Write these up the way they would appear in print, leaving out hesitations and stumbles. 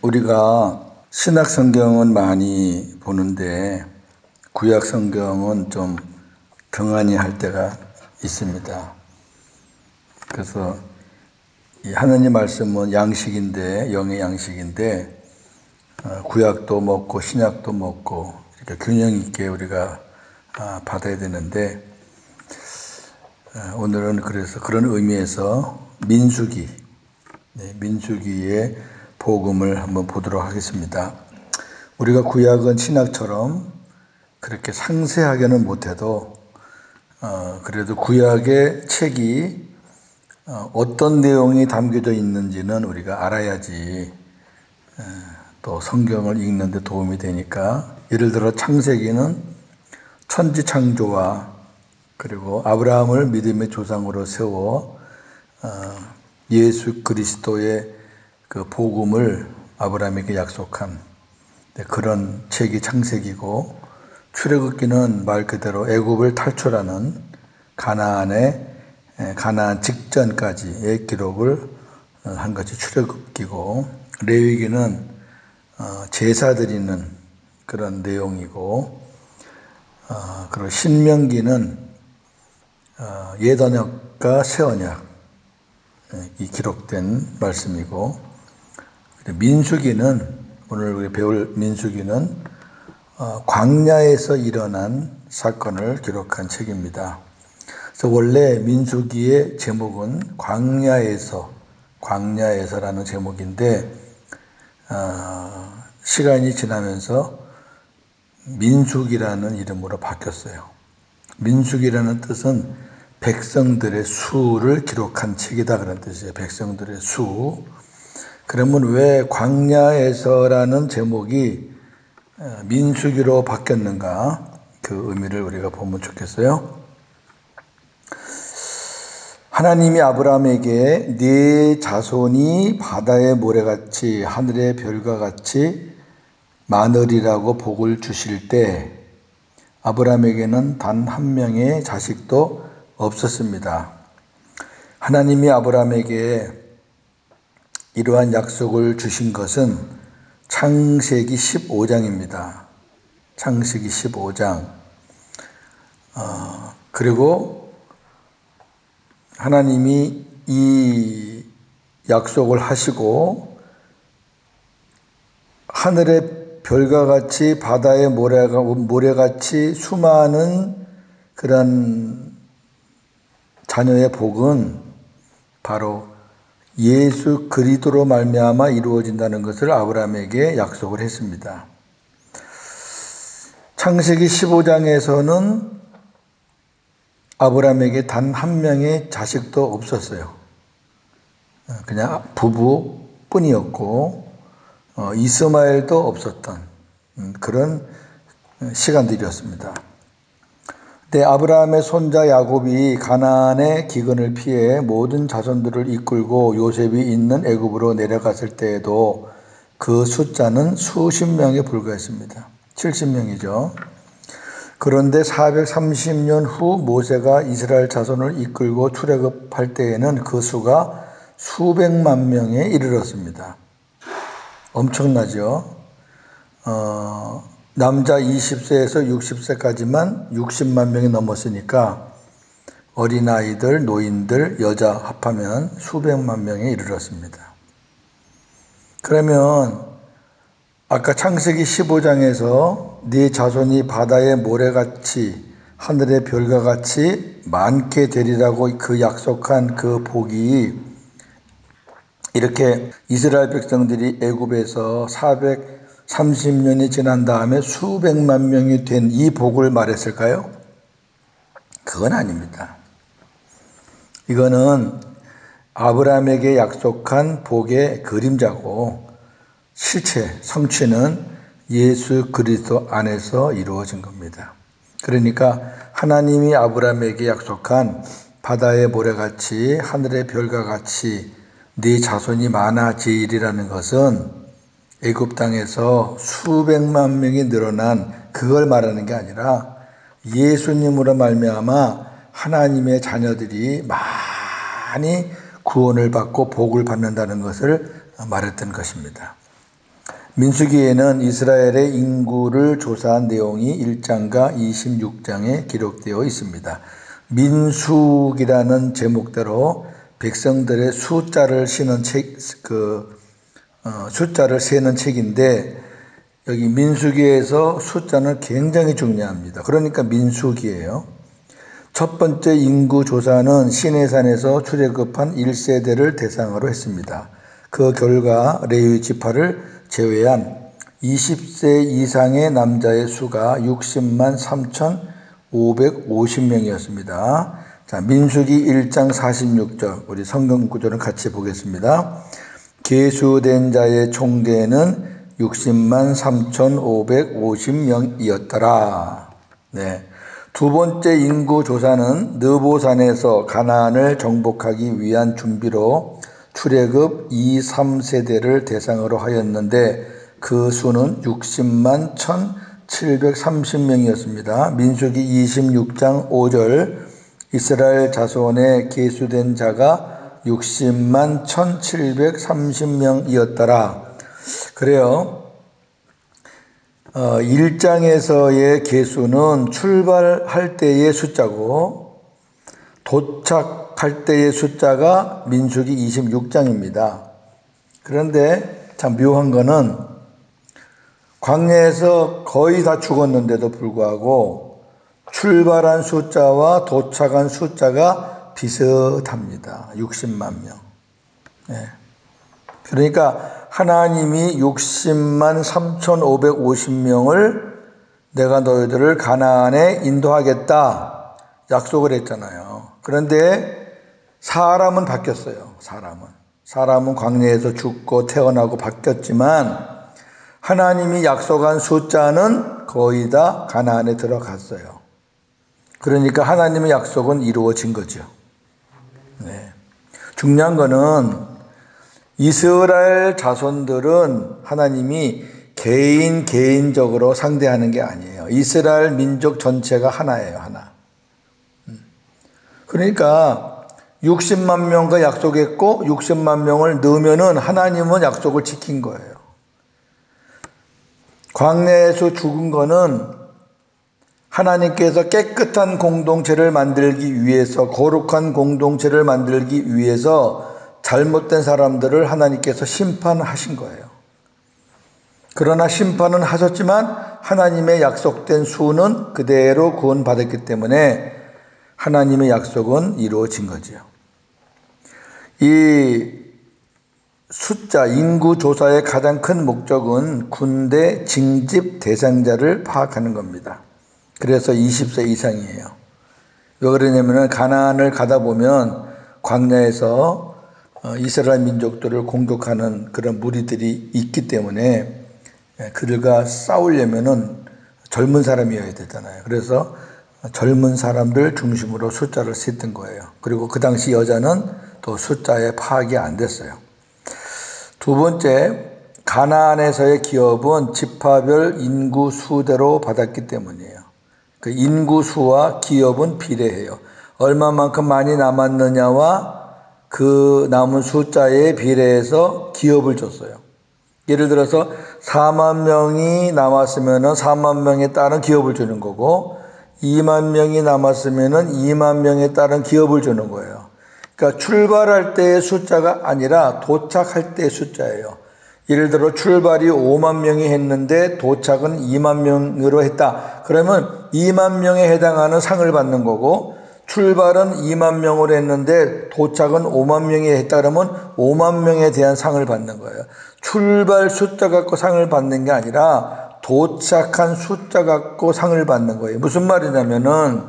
우리가 신약 성경은 많이 보는데 구약 성경은 좀 등한히 할 때가 있습니다. 그래서 이 하느님 말씀은 양식인데, 영의 양식인데 구약도 먹고 신약도 먹고 이렇게 균형 있게 우리가 받아야 되는데, 오늘은 그래서 그런 의미에서 민수기의 복음을 한번 보도록 하겠습니다. 우리가 구약은 신약처럼 그렇게 상세하게는 못해도 그래도 구약의 책이 어떤 내용이 담겨져 있는지는 우리가 알아야지 또 성경을 읽는 데 도움이 되니까, 예를 들어 창세기는 천지창조와 그리고 아브라함을 믿음의 조상으로 세워 예수 그리스도의 그 복음을 아브라함에게 약속한 그런 책이 창세기고, 출애굽기는 말 그대로 애굽을 탈출하는 가나안 직전까지의 기록을 한 것이 출애굽기고, 레위기는 제사 드리는 그런 내용이고, 그리고 신명기는 옛언약과 새언약이 기록된 말씀이고, 민수기는, 오늘 우리 배울 민수기는 광야에서 일어난 사건을 기록한 책입니다. 그래서 원래 민수기의 제목은 광야에서라는 제목인데, 시간이 지나면서 민수기라는 이름으로 바뀌었어요. 민수기라는 뜻은 백성들의 수를 기록한 책이다, 그런 뜻이에요. 백성들의 수. 그러면 왜 광야에서라는 제목이 민수기로 바뀌었는가, 그 의미를 우리가 보면 좋겠어요. 하나님이 아브라함에게 네 자손이 바다의 모래같이 하늘의 별과 같이 많으리라고 복을 주실 때 아브라함에게는 단 한 명의 자식도 없었습니다. 하나님이 아브라함에게 이러한 약속을 주신 것은 창세기 15장입니다. 창세기 15장. 그리고 하나님이 이 약속을 하시고 하늘의 별과 같이 바다의 모래같이 수많은 그런 자녀의 복은 바로 예수 그리스도로 말미암아 이루어진다는 것을 아브라함에게 약속을 했습니다. 창세기 15장에서는 아브라함에게 단 한 명의 자식도 없었어요. 그냥 부부뿐이었고 이스마엘도 없었던 그런 시간들이었습니다. 근데 아브라함의 손자 야곱이 가나안의 기근을 피해 모든 자손들을 이끌고 요셉이 있는 애굽으로 내려갔을 때에도 그 숫자는 수십 명에 불과했습니다. 70명이죠. 그런데 430년 후 모세가 이스라엘 자손을 이끌고 출애굽할 때에는 그 수가 수백만 명에 이르렀습니다. 엄청나죠. 남자 20세에서 60세까지만 60만 명이 넘었으니까 어린아이들, 노인들, 여자 합하면 수백만 명에 이르렀습니다. 그러면 아까 창세기 15장에서 네 자손이 바다의 모래같이 하늘의 별과 같이 많게 되리라고 그 약속한 그 복이 이렇게 이스라엘 백성들이 애굽에서 430년이 지난 다음에 수백만 명이 된 이 복을 말했을까요? 그건 아닙니다. 이거는 아브라함에게 약속한 복의 그림자고, 실체, 성취는 예수 그리스도 안에서 이루어진 겁니다. 그러니까 하나님이 아브라함에게 약속한 바다의 모래같이 하늘의 별과 같이 네 자손이 많아지리라는 것은 애굽 땅에서 수백만 명이 늘어난 그걸 말하는 게 아니라 예수님으로 말미암아 하나님의 자녀들이 많이 구원을 받고 복을 받는다는 것을 말했던 것입니다. 민수기에는 이스라엘의 인구를 조사한 내용이 1장과 26장에 기록되어 있습니다. 민수기라는 제목대로 백성들의 숫자를 세는 책인데, 여기 민수기에서 숫자는 굉장히 중요합니다. 그러니까 민수기예요. 첫 번째 인구 조사는 시내산에서 출애굽한 1세대를 대상으로 했습니다. 그 결과 레위 지파를 제외한 20세 이상의 남자의 수가 60만 3,550명이었습니다. 자, 민수기 1장 46절, 우리 성경 구절을 같이 보겠습니다. 계수된 자의 총대는 60만 3,550명이었더라. 네. 두 번째 인구 조사는 느보산에서 가나안을 정복하기 위한 준비로 출애굽 2, 3세대를 대상으로 하였는데 그 수는 60만 1,730명이었습니다. 민수기 26장 5절, 이스라엘 자손에 계수된 자가 60만 1,730명이었더라. 그래요. 1장에서의 계수는 출발할 때의 숫자고 도착할 때의 숫자가 민수기 26장입니다. 그런데 참 묘한 거는 광야에서 거의 다 죽었는데도 불구하고 출발한 숫자와 도착한 숫자가 비슷합니다. 60만 명. 네. 그러니까 하나님이 60만 3,550명을 내가 너희들을 가나안에 인도하겠다 약속을 했잖아요. 그런데 사람은 바뀌었어요. 사람은 광야에서 죽고 태어나고 바뀌었지만 하나님이 약속한 숫자는 거의 다 가나안에 들어갔어요. 그러니까 하나님의 약속은 이루어진 거죠. 네. 중요한 거는 이스라엘 자손들은 하나님이 개인적으로 상대하는 게 아니에요. 이스라엘 민족 전체가 하나예요, 하나. 그러니까 60만 명과 약속했고 60만 명을 넣으면은 하나님은 약속을 지킨 거예요. 광야에서 죽은 거는 하나님께서 깨끗한 공동체를 만들기 위해서, 거룩한 공동체를 만들기 위해서 잘못된 사람들을 하나님께서 심판하신 거예요. 그러나 심판은 하셨지만 하나님의 약속된 수는 그대로 구원받았기 때문에 하나님의 약속은 이루어진 거죠. 이 숫자, 인구 조사의 가장 큰 목적은 군대 징집 대상자를 파악하는 겁니다. 그래서 20세 이상이에요. 왜 그러냐면 가나안을 가다 보면 광야에서 이스라엘 민족들을 공격하는 그런 무리들이 있기 때문에 그들과 싸우려면은 젊은 사람이어야 되잖아요. 그래서 젊은 사람들 중심으로 숫자를 셌던 거예요. 그리고 그 당시 여자는 또 숫자에 파악이 안 됐어요. 두 번째, 가나안에서의 기업은 지파별 인구 수대로 받았기 때문이에요. 그 인구 수와 기업은 비례해요. 얼마만큼 많이 남았느냐와 그 남은 숫자에 비례해서 기업을 줬어요. 예를 들어서 4만 명이 남았으면 4만 명에 따른 기업을 주는 거고 2만 명이 남았으면 2만 명에 따른 기업을 주는 거예요. 그러니까 출발할 때의 숫자가 아니라 도착할 때의 숫자예요. 예를 들어 출발이 5만 명이 했는데 도착은 2만 명으로 했다. 그러면 2만 명에 해당하는 상을 받는 거고 출발은 2만 명으로 했는데 도착은 5만 명이 했다 그러면 5만 명에 대한 상을 받는 거예요. 출발 숫자 갖고 상을 받는 게 아니라 도착한 숫자 갖고 상을 받는 거예요. 무슨 말이냐면은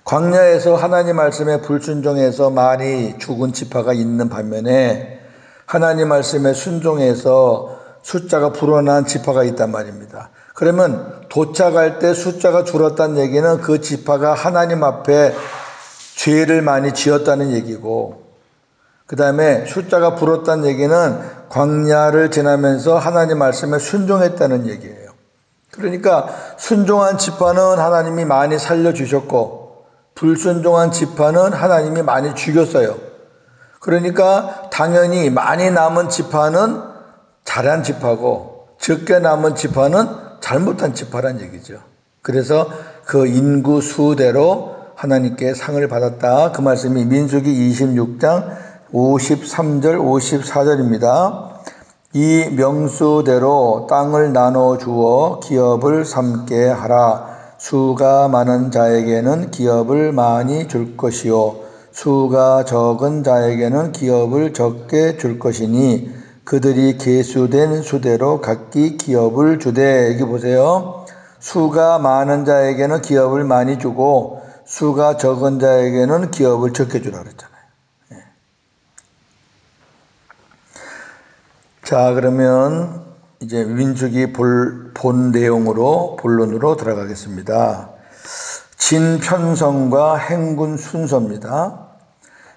광야에서 하나님 말씀에 불순종해서 많이 죽은 지파가 있는 반면에 하나님 말씀에 순종해서 숫자가 불어난 지파가 있단 말입니다. 그러면 도착할 때 숫자가 줄었다는 얘기는 그 지파가 하나님 앞에 죄를 많이 지었다는 얘기고, 그 다음에 숫자가 불었다는 얘기는 광야를 지나면서 하나님 말씀에 순종했다는 얘기예요. 그러니까 순종한 지파는 하나님이 많이 살려주셨고 불순종한 지파는 하나님이 많이 죽였어요. 그러니까 당연히 많이 남은 지파는 잘한 지파고 적게 남은 지파는 잘못한 지파란 얘기죠. 그래서 그 인구 수대로 하나님께 상을 받았다. 그 말씀이 민수기 26장 53절 54절입니다. 이 명수대로 땅을 나눠 주어 기업을 삼게 하라. 수가 많은 자에게는 기업을 많이 줄 것이요 수가 적은 자에게는 기업을 적게 줄 것이니 그들이 계수된 수대로 각기 기업을 주되. 여기 보세요. 수가 많은 자에게는 기업을 많이 주고 수가 적은 자에게는 기업을 적게 주라 그랬잖아요. 자, 그러면 이제 민수기 본 내용으로 본론으로 들어가겠습니다. 진편성과 행군 순서입니다.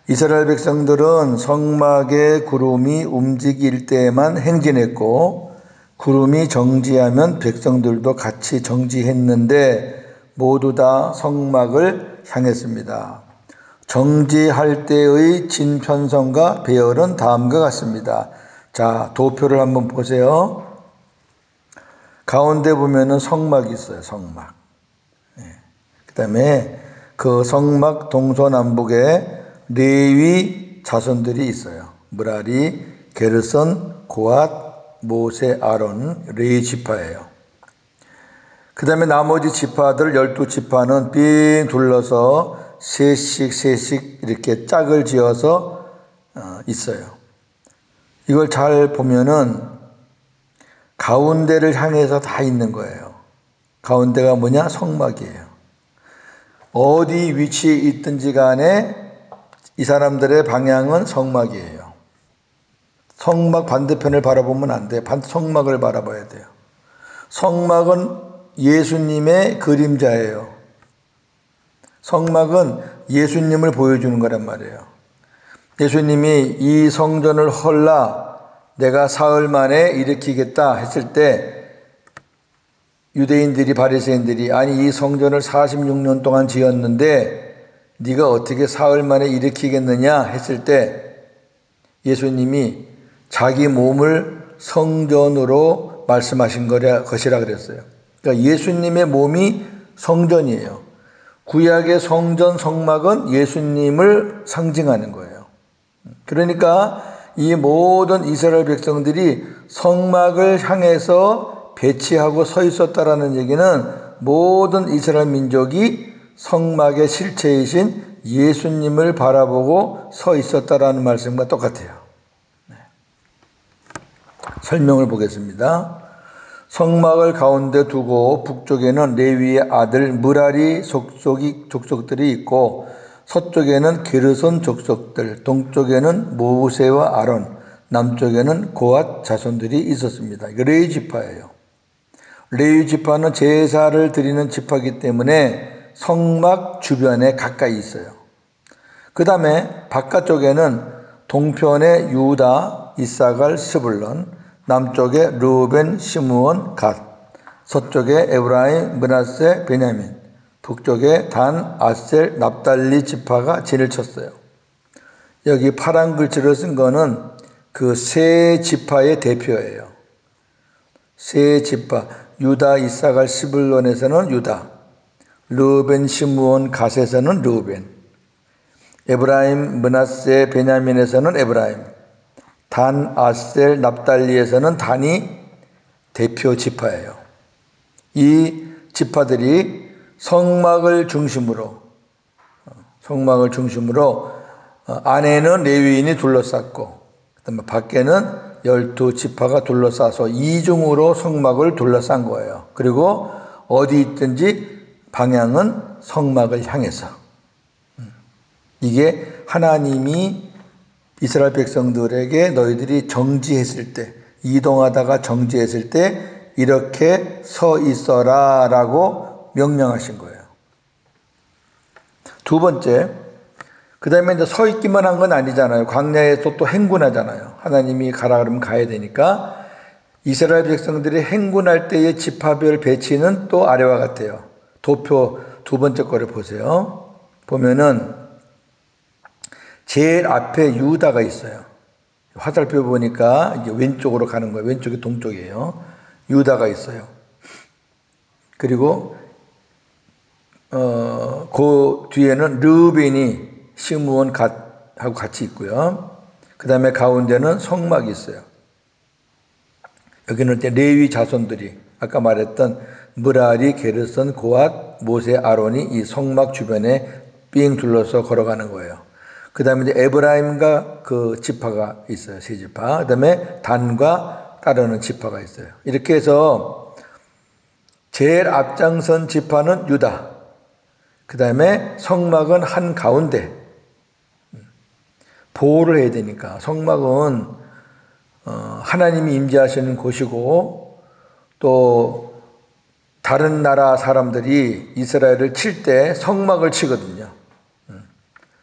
이스라엘 백성들은 성막의 구름이 움직일 때에만 행진했고 구름이 정지하면 백성들도 같이 정지했는데 모두 다 성막을 향했습니다. 정지할 때의 진편성과 배열은 다음과 같습니다. 자, 도표를 한번 보세요. 가운데 보면은 성막이 있어요. 성막. 그 다음에 그 성막 동서남북에 레위 자손들이 있어요. 므라리, 게르손, 고앗, 모세, 아론, 레위 지파예요. 그 다음에 나머지 지파들 12지파는 삥 둘러서 셋씩 이렇게 짝을 지어서 있어요. 이걸 잘 보면은 가운데를 향해서 다 있는 거예요. 가운데가 뭐냐? 성막이에요. 어디 위치에 있든지 간에 이 사람들의 방향은 성막이에요. 성막 반대편을 바라보면 안 돼요. 성막을 바라봐야 돼요. 성막은 예수님의 그림자예요. 성막은 예수님을 보여주는 거란 말이에요. 예수님이 이 성전을 헐라 내가 사흘 만에 일으키겠다 했을 때 유대인들이 바리새인들이 아니 이 성전을 46년 동안 지었는데 네가 어떻게 사흘 만에 일으키겠느냐 했을 때 예수님이 자기 몸을 성전으로 말씀하신 것이라 그랬어요. 그러니까 예수님의 몸이 성전이에요. 구약의 성전 성막은 예수님을 상징하는 거예요. 그러니까 이 모든 이스라엘 백성들이 성막을 향해서 배치하고 서 있었다라는 얘기는 모든 이스라엘 민족이 성막의 실체이신 예수님을 바라보고 서 있었다라는 말씀과 똑같아요. 설명을 보겠습니다. 성막을 가운데 두고 북쪽에는 레위의 아들 므라리 족속들이 있고 서쪽에는 게르손 족속들, 동쪽에는 모세와 아론, 남쪽에는 고앗 자손들이 있었습니다. 이거 레위 지파예요. 레위 지파는 제사를 드리는 지파이기 때문에 성막 주변에 가까이 있어요. 그 다음에 바깥쪽에는 동편에 유다, 이사갈, 스불론, 남쪽에 르우벤, 시므온, 갓, 서쪽에 에브라임, 므낫세, 베냐민, 북쪽에 단, 아셀, 납달리 지파가 진을 쳤어요. 여기 파란 글씨를 쓴 거는 그 세 지파의 대표예요. 세 지파, 유다, 이사갈, 스불론에서는 유다, 르우벤, 시므온, 갓에서는 르우벤, 에브라임, 므낫세, 베냐민에서는 에브라임, 단, 아셀, 납달리에서는 단이 대표 지파예요. 이 지파들이 성막을 중심으로 안에는 레위인이 둘러쌌고 그다음에 밖에는 12지파가 둘러싸서 이중으로 성막을 둘러싼 거예요. 그리고 어디 있든지 방향은 성막을 향해서. 이게 하나님이 이스라엘 백성들에게 너희들이 정지했을 때, 이동하다가 정지했을 때 이렇게 서 있어라 라고 명령하신 거예요. 두 번째, 그 다음에 이제 서 있기만 한 건 아니잖아요. 광야에서 또 행군하잖아요. 하나님이 가라 그러면 가야 되니까. 이스라엘 백성들이 행군할 때의 지파별 배치는 또 아래와 같아요. 도표 두 번째 거를 보세요. 보면은 제일 앞에 유다가 있어요. 화살표 보니까 이제 왼쪽으로 가는 거예요. 왼쪽이 동쪽이에요. 유다가 있어요. 그리고 그 뒤에는 르우벤이 시므온 갓하고 같이 있고요. 그 다음에 가운데는 성막이 있어요. 여기는 이제 레위 자손들이 아까 말했던 므라리, 게르선, 고앗, 모세, 아론이 이 성막 주변에 삥 둘러서 걸어가는 거예요. 그 다음에 이제 에브라임과 그 지파가 있어요. 세 지파. 그 다음에 단과 따르는 지파가 있어요. 이렇게 해서 제일 앞장선 지파는 유다. 그 다음에 성막은 한 가운데. 보호를 해야 되니까. 성막은 하나님이 임재하시는 곳이고 또 다른 나라 사람들이 이스라엘을 칠 때 성막을 치거든요.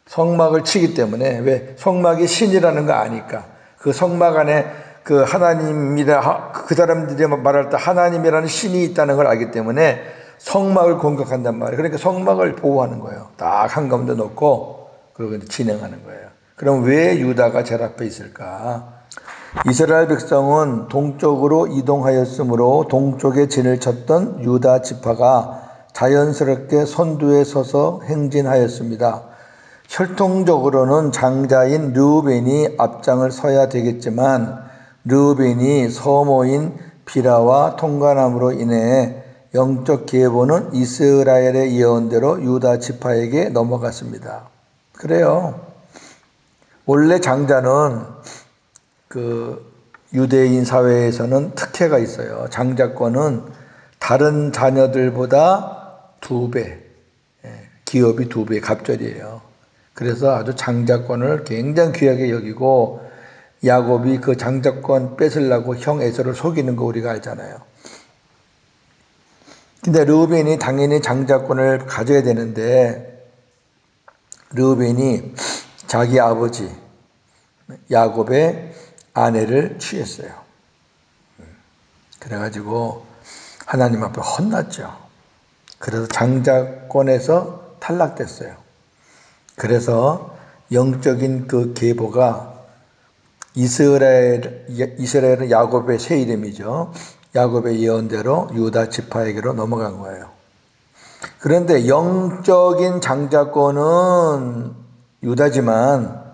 성막을 치기 때문에 왜 성막이 신이라는 거 아니까 그 성막 안에 그 하나님이라 그 사람들이 말할 때 하나님이라는 신이 있다는 걸 알기 때문에 성막을 공격한단 말이에요. 그러니까 성막을 보호하는 거예요. 딱 한가운데 놓고 그러고 진행하는 거예요. 그럼 왜 유다가 제일 앞에 있을까? 이스라엘 백성은 동쪽으로 이동하였으므로 동쪽에 진을 쳤던 유다 지파가 자연스럽게 선두에 서서 행진하였습니다. 혈통적으로는 장자인 르우벤이 앞장을 서야 되겠지만 르우벤이 서모인 비라와 통관함으로 인해 영적 계보는 이스라엘의 예언대로 유다 지파에게 넘어갔습니다. 그래요. 원래 장자는 그 유대인 사회에서는 특혜가 있어요. 장자권은 다른 자녀들보다 2배, 기업이 2배 갑절이에요. 그래서 아주 장자권을 굉장히 귀하게 여기고 야곱이 그 장자권 뺏으려고 형 에서를 속이는 거 우리가 알잖아요. 근데 르우벤이 당연히 장자권을 가져야 되는데 르우벤이 자기 아버지 야곱의 아내를 취했어요. 그래가지고 하나님 앞에 혼났죠. 그래서 장자권에서 탈락됐어요. 그래서 영적인 그 계보가 이스라엘은 야곱의 새 이름이죠. 야곱의 예언대로 유다 지파에게로 넘어간 거예요. 그런데 영적인 장자권은 유다지만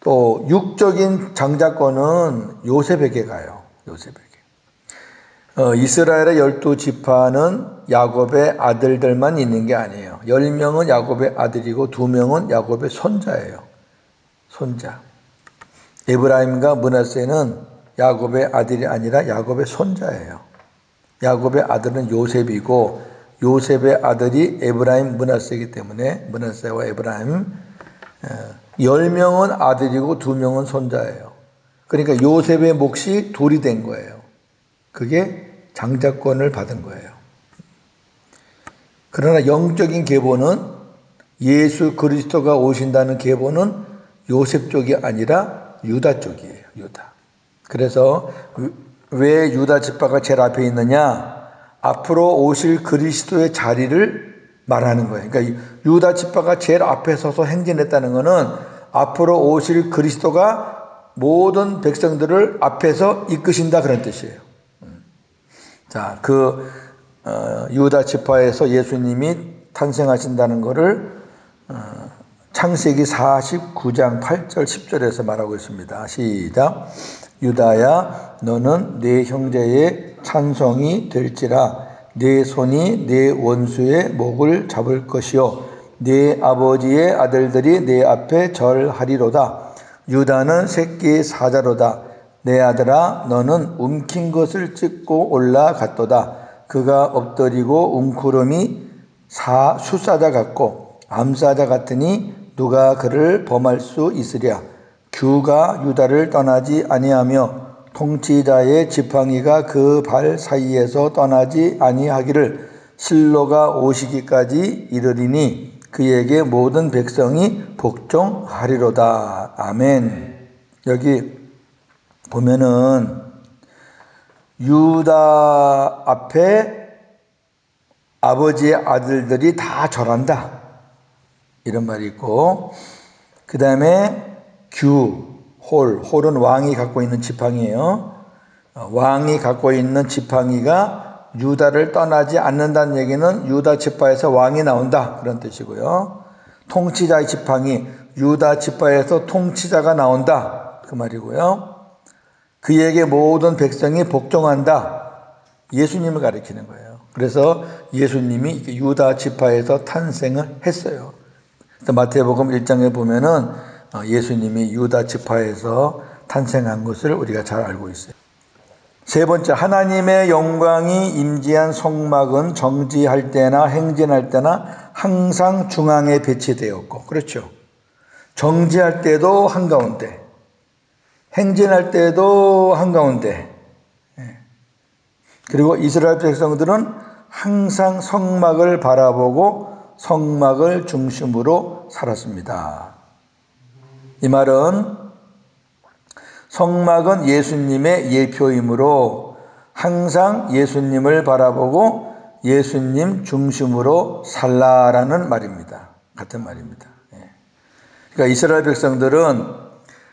또 육적인 장자권은 요셉에게 가요. 요셉에게. 이스라엘의 12지파는 야곱의 아들들만 있는 게 아니에요. 10명은 야곱의 아들이고 2명은 야곱의 손자예요. 손자. 에브라임과 므낫세는 야곱의 아들이 아니라 야곱의 손자예요. 야곱의 아들은 요셉이고 요셉의 아들이 에브라임, 므낫세이기 때문에 므낫세와 에브라임 10명은 아들이고 2명은 손자예요. 그러니까 요셉의 몫이 둘이 된 거예요. 그게 장자권을 받은 거예요. 그러나 영적인 계보는 예수 그리스도가 오신다는 계보는 요셉 쪽이 아니라 유다 쪽이에요. 유다. 그래서 왜 유다 지파가 제일 앞에 있느냐? 앞으로 오실 그리스도의 자리를 말하는 거예요. 그러니까 유다 지파가 제일 앞에 서서 행진했다는 것은 앞으로 오실 그리스도가 모든 백성들을 앞에서 이끄신다 그런 뜻이에요. 자, 그 유다 지파에서 예수님이 탄생하신다는 것을 창세기 49장 8절 10절에서 말하고 있습니다. 시작. 유다야 너는 내 형제의 찬송이 될지라 내 손이 내 원수의 목을 잡을 것이요 내 아버지의 아들들이 내 앞에 절하리로다. 유다는 새끼의 사자로다. 내 아들아 너는 움킨 것을 찢고 올라갔도다. 그가 엎드리고 웅크름이 수사자 같고 암사자 같으니 누가 그를 범할 수 있으랴. 규가 유다를 떠나지 아니하며 통치자의 지팡이가 그 발 사이에서 떠나지 아니하기를 실로가 오시기까지 이르리니 그에게 모든 백성이 복종하리로다. 아멘. 여기 보면은 유다 앞에 아버지의 아들들이 다 절한다 이런 말이 있고 그 다음에 규 홀은 왕이 갖고 있는 지팡이에요. 왕이 갖고 있는 지팡이가 유다를 떠나지 않는다는 얘기는 유다 지파에서 왕이 나온다, 그런 뜻이고요. 통치자의 지팡이, 유다 지파에서 통치자가 나온다, 그 말이고요. 그에게 모든 백성이 복종한다, 예수님을 가리키는 거예요. 그래서 예수님이 유다 지파에서 탄생을 했어요. 마태복음 1장에 보면은 예수님이 유다 지파에서 탄생한 것을 우리가 잘 알고 있어요. 세 번째, 하나님의 영광이 임재한 성막은 정지할 때나 행진할 때나 항상 중앙에 배치되었고, 그렇죠. 정지할 때도 한가운데, 행진할 때도 한가운데, 그리고 이스라엘 백성들은 항상 성막을 바라보고 성막을 중심으로 살았습니다. 이 말은 성막은 예수님의 예표이므로 항상 예수님을 바라보고 예수님 중심으로 살라라는 말입니다. 같은 말입니다. 그러니까 이스라엘 백성들은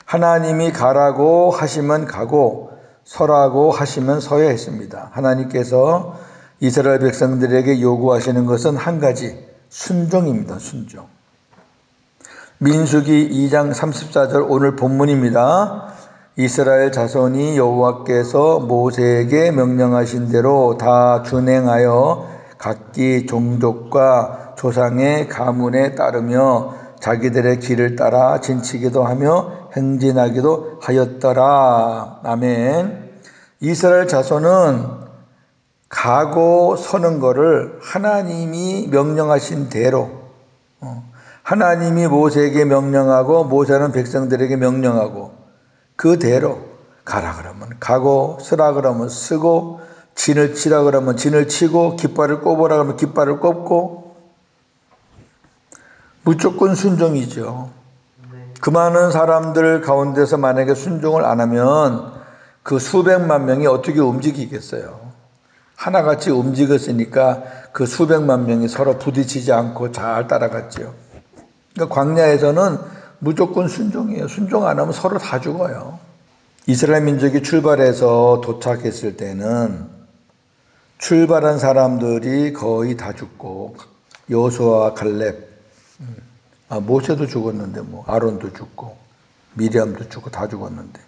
하나님이 가라고 하시면 가고 서라고 하시면 서야 했습니다. 하나님께서 이스라엘 백성들에게 요구하시는 것은 한 가지, 순종입니다. 순종. 민수기 2장 34절 오늘 본문입니다. 이스라엘 자손이 여호와께서 모세에게 명령하신 대로 다 준행하여 각기 종족과 조상의 가문에 따르며 자기들의 길을 따라 진치기도 하며 행진하기도 하였더라. 아멘. 이스라엘 자손은 가고 서는 것을 하나님이 명령하신 대로, 하나님이 모세에게 명령하고 모세는 백성들에게 명령하고 그대로 가라 그러면 가고, 서라 그러면 서고, 진을 치라 그러면 진을 치고, 깃발을 꼽으라 그러면 깃발을 꼽고, 무조건 순종이죠. 그 많은 사람들 가운데서 만약에 순종을 안 하면 그 수백만 명이 어떻게 움직이겠어요? 하나같이 움직였으니까 그 수백만 명이 서로 부딪히지 않고 잘 따라갔죠. 그러니까 광야에서는 무조건 순종이에요. 순종 안 하면 서로 다 죽어요. 이스라엘 민족이 출발해서 도착했을 때는 출발한 사람들이 거의 다 죽고, 여호수아와 갈렙, 모세도 죽었는데 뭐 아론도 죽고 미리암도 죽고 다 죽었는데,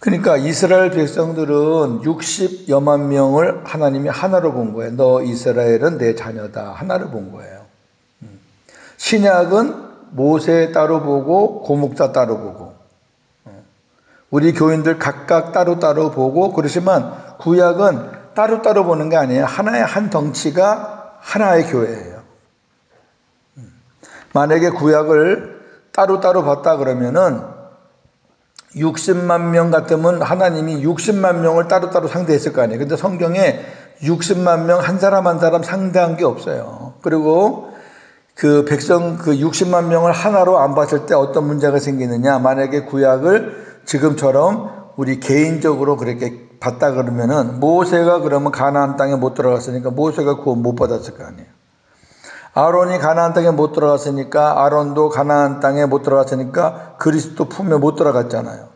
그러니까 이스라엘 백성들은 60여만 명을 하나님이 하나로 본 거예요. 너 이스라엘은 내 자녀다, 하나로 본 거예요. 신약은 모세 따로 보고 고목자 따로 보고, 우리 교인들 각각 따로따로 보고 그러지만 구약은 따로따로 보는 게 아니에요. 하나의 한 덩치가 하나의 교회예요. 만약에 구약을 따로따로 봤다 그러면은 60만 명 같으면 하나님이 60만 명을 따로따로 상대했을 거 아니에요. 근데 성경에 60만 명 한 사람 한 사람 상대한 게 없어요. 그리고 그 백성 그 60만 명을 하나로 안 봤을 때 어떤 문제가 생기느냐. 만약에 구약을 지금처럼 우리 개인적으로 그렇게 봤다 그러면은 모세가 그러면 가나안 땅에 못 들어갔으니까 모세가 구원 못 받았을 거 아니에요. 아론이 가나안 땅에 못 들어갔으니까 아론도 가나안 땅에 못 들어갔으니까 그리스도 품에 못 들어갔잖아요.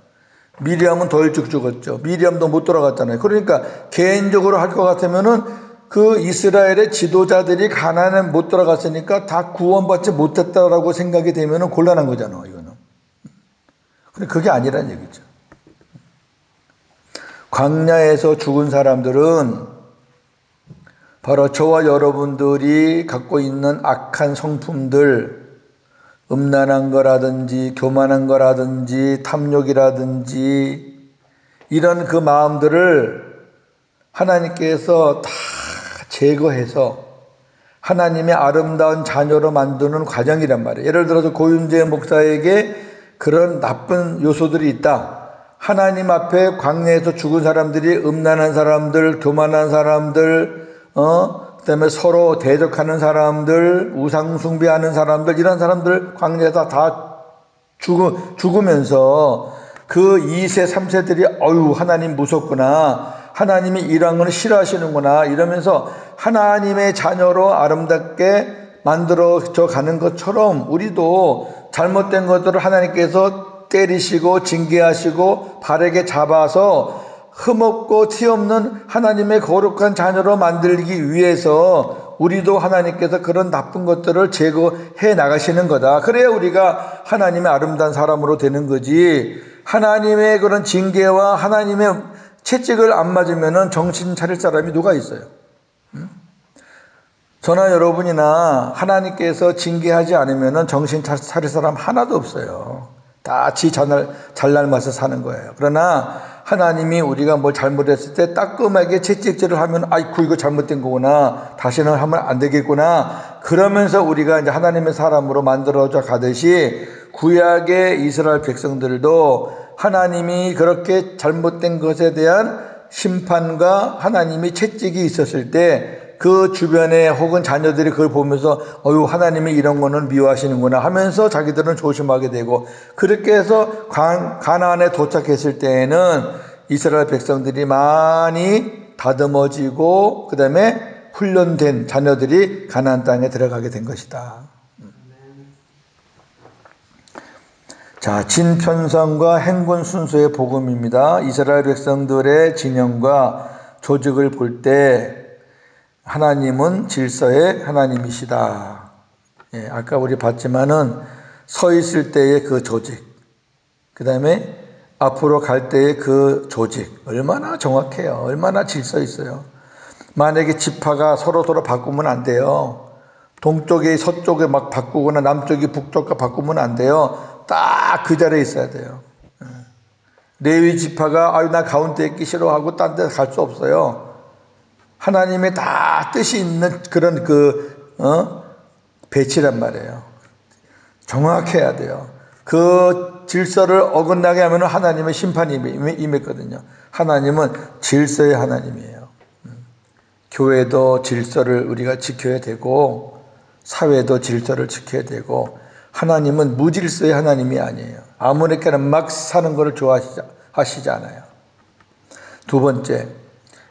미리암은 더 일찍 죽었죠. 미리암도 못 들어갔잖아요. 그러니까 개인적으로 할 것 같으면은 그 이스라엘의 지도자들이 가나안에 못 들어갔으니까 다 구원받지 못했다라고 생각이 되면은 곤란한 거잖아, 이거는. 근데 그게 아니란 얘기죠. 광야에서 죽은 사람들은 바로 저와 여러분들이 갖고 있는 악한 성품들, 음란한 거라든지 교만한 거라든지 탐욕이라든지 이런 그 마음들을 하나님께서 다 제거해서 하나님의 아름다운 자녀로 만드는 과정이란 말이에요. 예를 들어서 고윤재 목사에게 그런 나쁜 요소들이 있다. 하나님 앞에 광야에서 죽은 사람들이 음란한 사람들, 교만한 사람들, 그다음에 서로 대적하는 사람들, 우상 숭배하는 사람들, 이런 사람들 광야에서 다 죽으면서 그 2세, 3세들이 어유 하나님 무섭구나. 하나님이 이런 걸 싫어하시는구나. 이러면서 하나님의 자녀로 아름답게 만들어져 가는 것처럼 우리도 잘못된 것들을 하나님께서 때리시고 징계하시고 바르게 잡아서 흠없고 티없는 하나님의 거룩한 자녀로 만들기 위해서 우리도 하나님께서 그런 나쁜 것들을 제거해 나가시는 거다. 그래야 우리가 하나님의 아름다운 사람으로 되는 거지. 하나님의 그런 징계와 하나님의 채찍을 안 맞으면 정신 차릴 사람이 누가 있어요? 저나 여러분이나 하나님께서 징계하지 않으면 정신 차릴 사람 하나도 없어요. 다 지 잘날 맛에 사는 거예요. 그러나 하나님이 우리가 뭘 잘못했을 때 따끔하게 채찍질을 하면 아이고 이거 잘못된 거구나, 다시는 하면 안 되겠구나, 그러면서 우리가 이제 하나님의 사람으로 만들어져 가듯이 구약의 이스라엘 백성들도 하나님이 그렇게 잘못된 것에 대한 심판과 하나님이 채찍이 있었을 때 그 주변에 혹은 자녀들이 그걸 보면서 어유 하나님이 이런 거는 미워하시는구나 하면서 자기들은 조심하게 되고, 그렇게 해서 가나안에 도착했을 때에는 이스라엘 백성들이 많이 다듬어지고 그 다음에 훈련된 자녀들이 가나안 땅에 들어가게 된 것이다. 자, 진편성과 행군 순서의 복음입니다. 이스라엘 백성들의 진영과 조직을 볼 때 하나님은 질서의 하나님이시다. 예, 아까 우리 봤지만은 서 있을 때의 그 조직, 그 다음에 앞으로 갈 때의 그 조직 얼마나 정확해요. 얼마나 질서 있어요. 만약에 지파가 서로 바꾸면 안 돼요. 동쪽이 서쪽에 막 바꾸거나 남쪽이 북쪽과 바꾸면 안 돼요. 딱 그 자리에 있어야 돼요. 레위 지파가 나 가운데 있기 싫어하고 딴 데 갈 수 없어요. 하나님의 다 뜻이 있는 그런 배치란 말이에요. 정확해야 돼요. 그 질서를 어긋나게 하면 하나님의 심판이 임했거든요. 하나님은 질서의 하나님이에요. 교회도 질서를 우리가 지켜야 되고 사회도 질서를 지켜야 되고, 하나님은 무질서의 하나님이 아니에요. 아무렇게나 막 사는 것을 좋아하시지 않아요. 두 번째,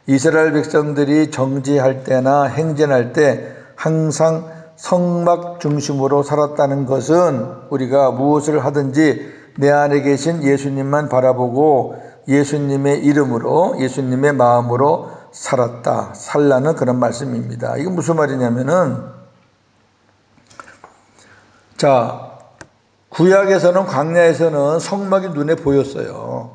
이스라엘 백성들이 정죄할 때나 행진할 때 항상 성막 중심으로 살았다는 것은 우리가 무엇을 하든지 내 안에 계신 예수님만 바라보고 예수님의 이름으로 예수님의 마음으로 살라는 그런 말씀입니다. 이게 무슨 말이냐면은, 자, 구약에서는 광야에서는 성막이 눈에 보였어요.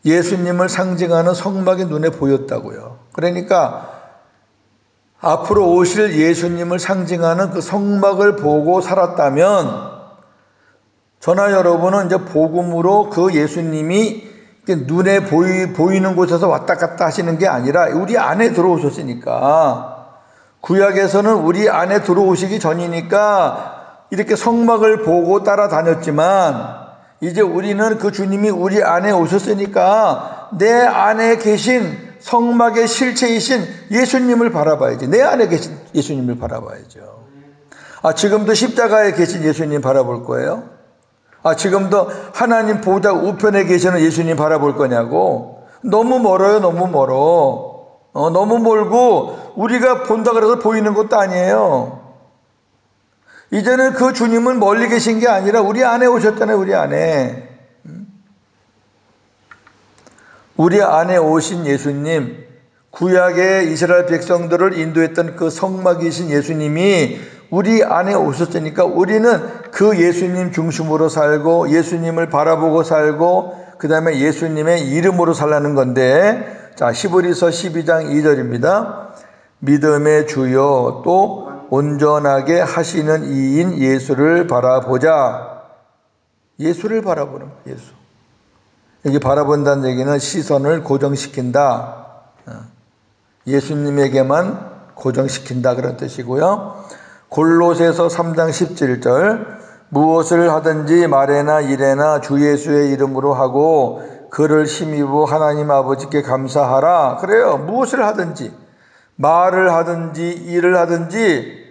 예수님을 상징하는 성막이 눈에 보였다고요. 그러니까 앞으로 오실 예수님을 상징하는 그 성막을 보고 살았다면 저나 여러분은 이제 복음으로 그 예수님이 눈에 보이는 곳에서 왔다 갔다 하시는 게 아니라 우리 안에 들어오셨으니까, 구약에서는 우리 안에 들어오시기 전이니까 이렇게 성막을 보고 따라다녔지만 이제 우리는 그 주님이 우리 안에 오셨으니까 내 안에 계신 성막의 실체이신 예수님을 바라봐야지. 내 안에 계신 예수님을 바라봐야죠. 지금도 십자가에 계신 예수님 바라볼 거예요? 지금도 하나님 보좌 우편에 계시는 예수님 바라볼 거냐고? 너무 멀어요. 너무 멀어. 너무 멀고 우리가 본다 그래서 보이는 것도 아니에요. 이제는 그 주님은 멀리 계신 게 아니라 우리 안에 오셨잖아요. 우리 안에. 우리 안에 오신 예수님, 구약의 이스라엘 백성들을 인도했던 그 성막이신 예수님이 우리 안에 오셨으니까 우리는 그 예수님 중심으로 살고 예수님을 바라보고 살고 그 다음에 예수님의 이름으로 살라는 건데, 자, 히브리서 12장 2절입니다. 믿음의 주여 또 온전하게 하시는 이인 예수를 바라보자. 예수를 바라보는 예수. 여기 바라본다는 얘기는 시선을 고정시킨다. 예수님에게만 고정시킨다 그런 뜻이고요. 골로새서 3장 17절 무엇을 하든지 말에나 일에나 주 예수의 이름으로 하고 그를 힘입어 하나님 아버지께 감사하라. 그래요. 무엇을 하든지 말을 하든지 일을 하든지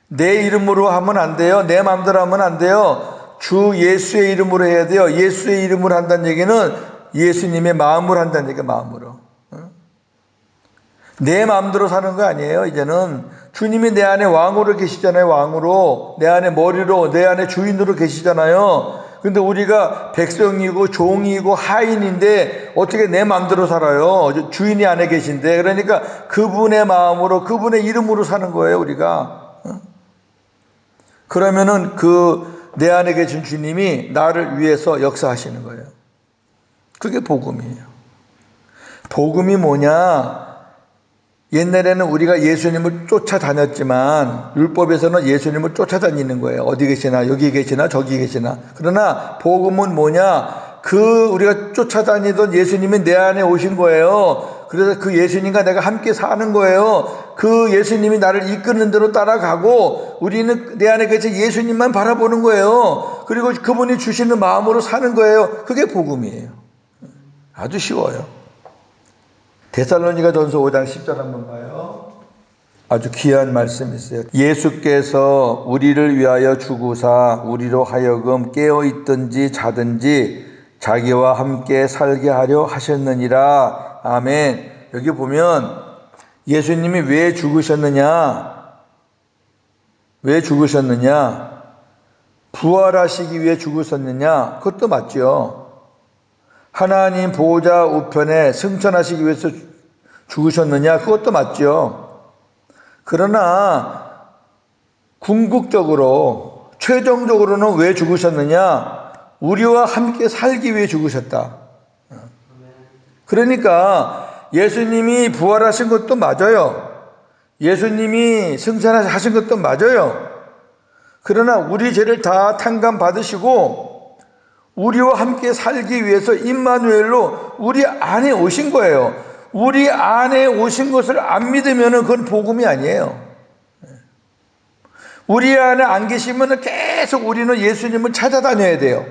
내 이름으로 하면 안 돼요. 내 마음대로 하면 안 돼요. 주 예수의 이름으로 해야 돼요. 예수의 이름으로 한다는 얘기는 예수님의 마음으로 한다는 얘기가 마음으로. 내 마음대로 사는 거 아니에요. 이제는 주님이 내 안에 왕으로 계시잖아요. 왕으로 내 안에 머리로 내 안에 주인으로 계시잖아요. 근데 우리가 백성이고 종이고 하인인데 어떻게 내 마음대로 살아요? 주인이 안에 계신데. 그러니까 그분의 마음으로, 그분의 이름으로 사는 거예요, 우리가. 그러면은 내 안에 계신 주님이 나를 위해서 역사하시는 거예요. 그게 복음이에요. 복음이 뭐냐? 옛날에는 우리가 예수님을 쫓아다녔지만 율법에서는 예수님을 쫓아다니는 거예요. 어디 계시나, 여기 계시나, 저기 계시나. 그러나 복음은 뭐냐? 우리가 쫓아다니던 예수님이 내 안에 오신 거예요. 그래서 그 예수님과 내가 함께 사는 거예요. 그 예수님이 나를 이끄는 대로 따라가고 우리는 내 안에 계신 예수님만 바라보는 거예요. 그리고 그분이 주시는 마음으로 사는 거예요. 그게 복음이에요. 아주 쉬워요. 데살로니가전서 5장 10절 한번 봐요. 아주 귀한 말씀이 있어요. 예수께서 우리를 위하여 죽으사 우리로 하여금 깨어있든지 자든지 자기와 함께 살게 하려 하셨느니라. 아멘. 여기 보면 예수님이 왜 죽으셨느냐? 왜 죽으셨느냐? 부활하시기 위해 죽으셨느냐? 그것도 맞죠. 하나님 보호자 우편에 승천하시기 위해서 죽으셨느냐? 그것도 맞죠. 그러나 궁극적으로 최종적으로는 왜 죽으셨느냐? 우리와 함께 살기 위해 죽으셨다. 그러니까 예수님이 부활하신 것도 맞아요. 예수님이 승천하신 것도 맞아요. 그러나 우리 죄를 다 탕감받으시고 우리와 함께 살기 위해서 임마누엘로 우리 안에 오신 거예요. 우리 안에 오신 것을 안 믿으면 그건 복음이 아니에요. 우리 안에 안 계시면 계속 우리는 예수님을 찾아다녀야 돼요.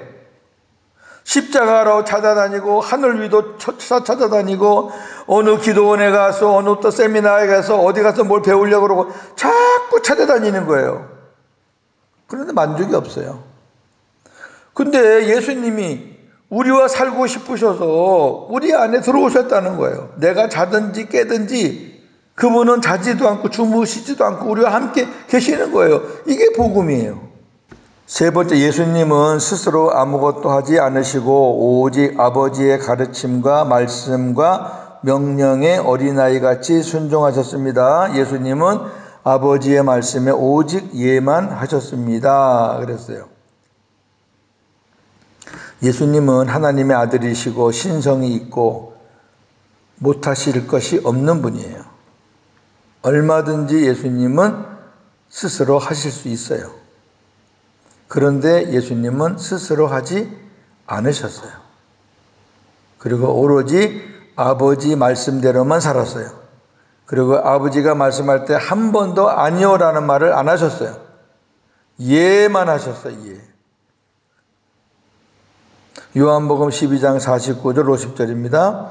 십자가로 찾아다니고 하늘 위도 찾아다니고 어느 기도원에 가서 어느 또 세미나에 가서 어디 가서 뭘 배우려고 그러고 자꾸 찾아다니는 거예요. 그런데 만족이 없어요. 근데 예수님이 우리와 살고 싶으셔서 우리 안에 들어오셨다는 거예요. 내가 자든지 깨든지 그분은 자지도 않고 주무시지도 않고 우리와 함께 계시는 거예요. 이게 복음이에요. 세 번째, 예수님은 스스로 아무것도 하지 않으시고 오직 아버지의 가르침과 말씀과 명령에 어린아이같이 순종하셨습니다. 예수님은 아버지의 말씀에 오직 예만 하셨습니다. 그랬어요. 예수님은 하나님의 아들이시고 신성이 있고 못하실 것이 없는 분이에요. 얼마든지 예수님은 스스로 하실 수 있어요. 그런데 예수님은 스스로 하지 않으셨어요. 그리고 오로지 아버지 말씀대로만 살았어요. 그리고 아버지가 말씀할 때 한 번도 아니요라는 말을 안 하셨어요. 예만 하셨어요. 예. 요한복음 12장 49절 50절입니다.